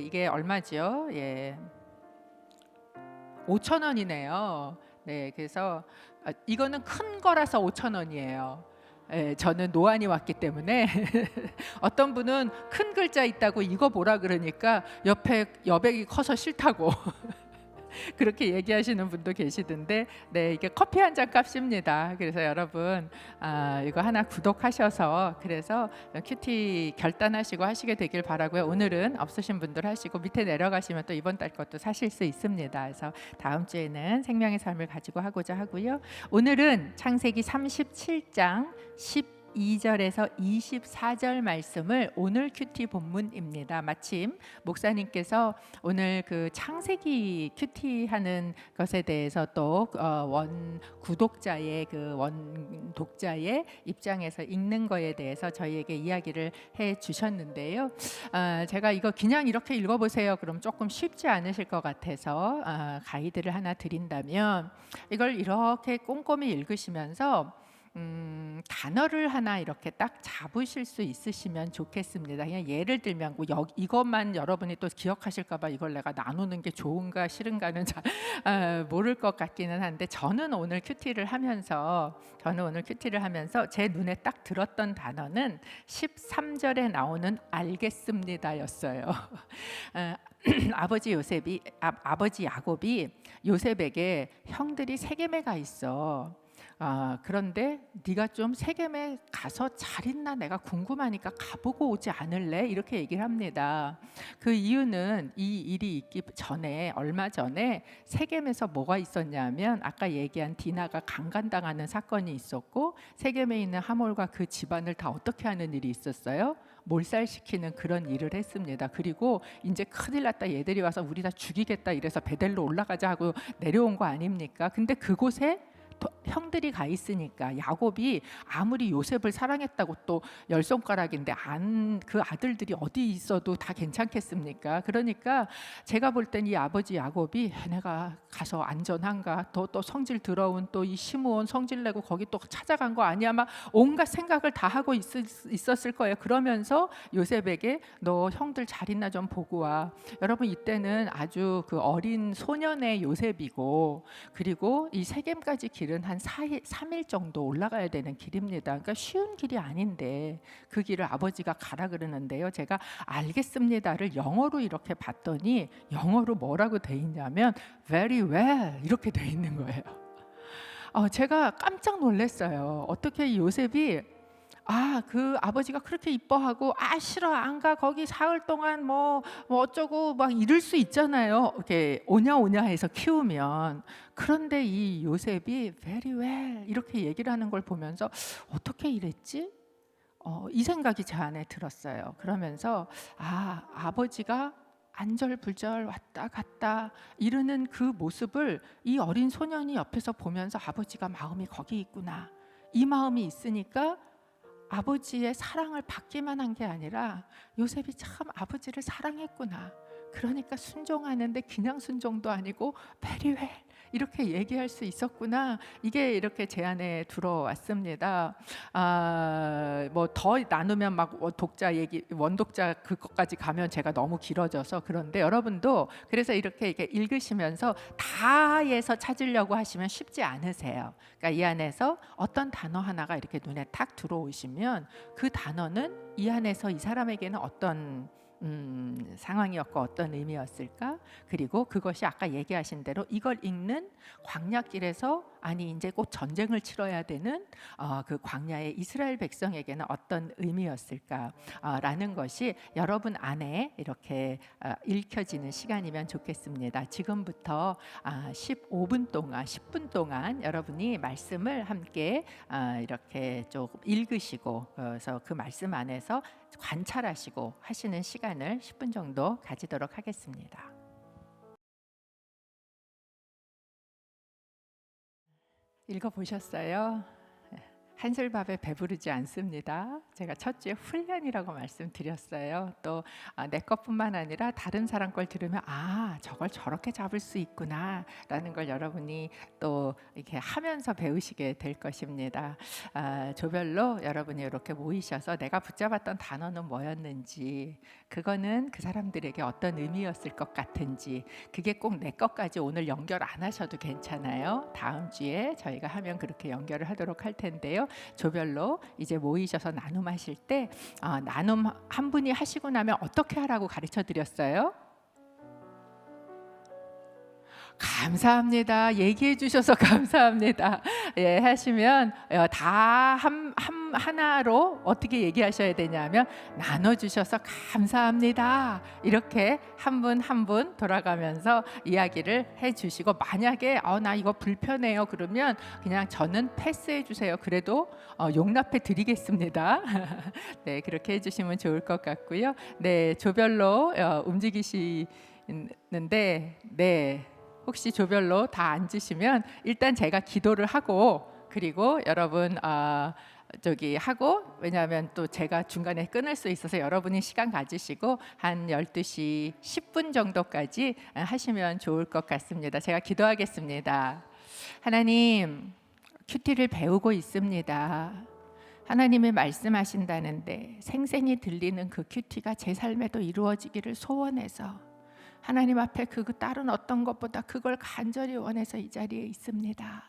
이게 얼마지요? 예. 5,000원이네요. 네, 그래서 이거는 큰 거라서 5,000원이에요. 예, 저는 노안이 왔기 때문에 어떤 분은 큰 글자 있다고 이거 보라 그러니까 옆에 여백이 커서 싫다고 그렇게 얘기하시는 분도 계시던데, 네, 이게 커피 한 잔 값입니다. 그래서 여러분 이거 하나 구독하셔서 그래서 큐티 결단하시고 하시게 되길 바라고요. 오늘은 없으신 분들 하시고 밑에 내려가시면 또 이번 달 것도 사실 수 있습니다. 그래서 다음 주에는 생명의 삶을 가지고 하고자 하고요. 오늘은 창세기 37장 12절에서 24절 말씀을 오늘 큐티 본문입니다. 마침 목사님께서 오늘 그 창세기 큐티 하는 것에 대해서 또 원 구독자의 그 원 독자의 입장에서 읽는 거에 대해서 저희에게 이야기를 해 주셨는데요. 제가 이거 그냥 이렇게 읽어보세요. 그럼 조금 쉽지 않으실 것 같아서 가이드를 하나 드린다면 이걸 이렇게 꼼꼼히 읽으시면서 단어를 하나 이렇게 딱 잡으실 수 있으시면 좋겠습니다. 그냥 예를 들면 뭐 이것만 여러분이 또 기억하실까봐 이걸 내가 나누는 게 좋은가 싫은가는 잘 모를 것 같기는 한데 저는 오늘 큐티를 하면서 제 눈에 딱 들었던 단어는 13절에 나오는 알겠습니다였어요. 아버지 야곱이 요셉에게 형들이 세겜에 있어. 그런데 네가 좀 세겜에 가서 잘 있나 내가 궁금하니까 가보고 오지 않을래? 이렇게 얘기를 합니다. 그 이유는 이 일이 있기 전에 얼마 전에 세겜에서 뭐가 있었냐면 아까 얘기한 디나가 강간당하는 사건이 있었고 세겜에 있는 하몰과 그 집안을 다 어떻게 하는 일이 있었어요? 몰살시키는 그런 일을 했습니다. 그리고 이제 큰일 났다 얘들이 와서 우리 다 죽이겠다 이래서 베델로 올라가자 하고 내려온 거 아닙니까? 근데 그곳에 형들이 가 있으니까 야곱이 아무리 요셉을 사랑했다고 또 열 손가락인데 그 아들들이 어디 있어도 다 괜찮겠습니까? 그러니까 제가 볼 땐 이 아버지 야곱이 내가 가서 안전한가 또 성질 더러운 또 이 시므온 성질 내고 거기 또 찾아간 거 아니야 막 온갖 생각을 다 하고 있었을 거예요. 그러면서 요셉에게 너 형들 잘 있나 좀 보고 와. 여러분 이때는 아주 그 어린 소년의 요셉이고 그리고 이 세겜까지 길은 한 3일 정도 올라가야 되는 길입니다. 그러니까 쉬운 길이 아닌데 그 길을 아버지가 가라 그러는데요. 제가 알겠습니다를 영어로 이렇게 봤더니 영어로 뭐라고 돼 있냐면 very well 이렇게 돼 있는 거예요. 제가 깜짝 놀랐어요. 어떻게 이 요셉이 그 아버지가 그렇게 이뻐하고 싫어 안 가 거기 사흘 동안 뭐 어쩌고 막 이럴 수 있잖아요. 이렇게 오냐 해서 키우면. 그런데 이 요셉이 very well 이렇게 얘기를 하는 걸 보면서 어떻게 이랬지? 이 생각이 제 안에 들었어요. 그러면서 아버지가 안절부절 왔다 갔다 이러는 그 모습을 이 어린 소년이 옆에서 보면서 아버지가 마음이 거기 있구나. 이 마음이 있으니까 아버지의 사랑을 받기만 한 게 아니라 요셉이 참 아버지를 사랑했구나. 그러니까 순종하는데 그냥 순종도 아니고 very well 이렇게 얘기할 수 있었구나. 이게 이렇게 제 안에 들어왔습니다. 뭐 더 나누면 막 원독자 그것까지 가면 제가 너무 길어져서 그런데 여러분도 그래서 이렇게 읽으시면서 다에서 찾으려고 하시면 쉽지 않으세요. 그러니까 이 안에서 어떤 단어 하나가 이렇게 눈에 탁 들어오시면 그 단어는 이 안에서 이 사람에게는 어떤 상황이었고 어떤 의미였을까? 그리고 그것이 아까 얘기하신 대로 이걸 읽는 광야길에서 이제 곧 전쟁을 치러야 되는 그 광야의 이스라엘 백성에게는 어떤 의미였을까? 라는 것이 여러분 안에 이렇게 읽혀지는 시간이면 좋겠습니다. 지금부터 15분 동안 10분 동안 여러분이 말씀을 함께 이렇게 조금 읽으시고 그래서 그 말씀 안에서 관찰하시고 하시는 시간을 10분 정도 가지도록 하겠습니다. 읽어보셨어요? 한술밥에 배부르지 않습니다. 제가 첫 주에 훈련이라고 말씀드렸어요. 또 내 것뿐만 아니라 다른 사람 걸 들으면 저걸 저렇게 잡을 수 있구나라는 걸 여러분이 또 이렇게 하면서 배우시게 될 것입니다. 조별로 여러분이 이렇게 모이셔서 내가 붙잡았던 단어는 뭐였는지, 그거는 그 사람들에게 어떤 의미였을 것 같은지, 그게 꼭 내 것까지 오늘 연결 안 하셔도 괜찮아요. 다음 주에 저희가 하면 그렇게 연결을 하도록 할 텐데요. 조별로 이제 모이셔서 나눔하실 때 나눔 한 분이 하시고 나면 어떻게 하라고 가르쳐 드렸어요? 감사합니다. 얘기해 주셔서 감사합니다. 예, 하시면 다 하나로 어떻게 얘기하셔야 되냐면 나눠 주셔서 감사합니다. 이렇게 한 분 한 분 돌아가면서 이야기를 해 주시고, 만약에 나 이거 불편해요 그러면 그냥 저는 패스해 주세요. 그래도 용납해 드리겠습니다. 네, 그렇게 해 주시면 좋을 것 같고요. 네, 조별로 움직이시는데 네. 혹시 조별로 다 앉으시면 일단 제가 기도를 하고, 그리고 여러분 저기 하고, 왜냐하면 또 제가 중간에 끊을 수 있어서 여러분이 시간 가지시고 한 12시 10분 정도까지 하시면 좋을 것 같습니다. 제가 기도하겠습니다. 하나님, 큐티를 배우고 있습니다. 하나님이 말씀하신다는데 생생히 들리는 그 큐티가 제 삶에도 이루어지기를 소원해서 하나님 앞에 그 다른 어떤 것보다 그걸 간절히 원해서 이 자리에 있습니다.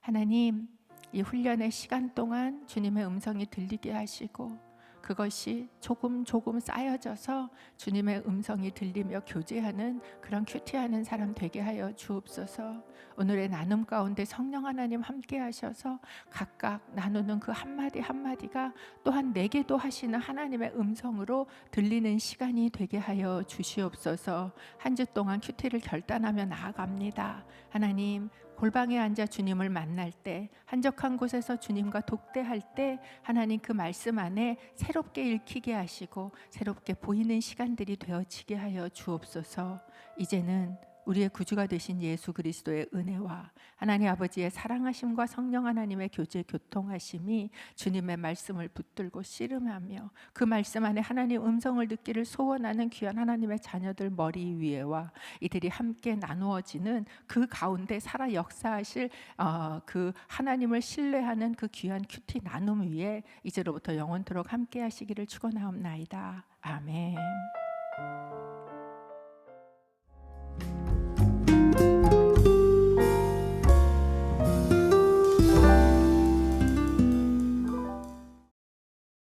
하나님, 이 훈련의 시간 동안 주님의 음성이 들리게 하시고, 그것이 조금 쌓여져서 주님의 음성이 들리며 교제하는 그런 큐티하는 사람 되게 하여 주옵소서. 오늘의 나눔 가운데 성령 하나님 함께 하셔서 각각 나누는 그 한마디 한마디가 또한 내게도 하시는 하나님의 음성으로 들리는 시간이 되게 하여 주시옵소서. 한 주 동안 큐티를 결단하며 나아갑니다. 하나님, 골방에 앉아 주님을 만날 때, 한적한 곳에서 주님과 독대할 때 하나님 그 말씀 안에 새롭게 읽히게 하시고 새롭게 보이는 시간들이 되어지게 하여 주옵소서. 이제는 우리의 구주가 되신 예수 그리스도의 은혜와 하나님 아버지의 사랑하심과 성령 하나님의 교제 교통하심이 주님의 말씀을 붙들고 씨름하며 그 말씀 안에 하나님 음성을 듣기를 소원하는 귀한 하나님의 자녀들 머리 위에와 이들이 함께 나누어지는 그 가운데 살아 역사하실 그 하나님을 신뢰하는 그 귀한 큐티 나눔 위에 이제로부터 영원토록 함께 하시기를 축원하옵나이다. 아멘.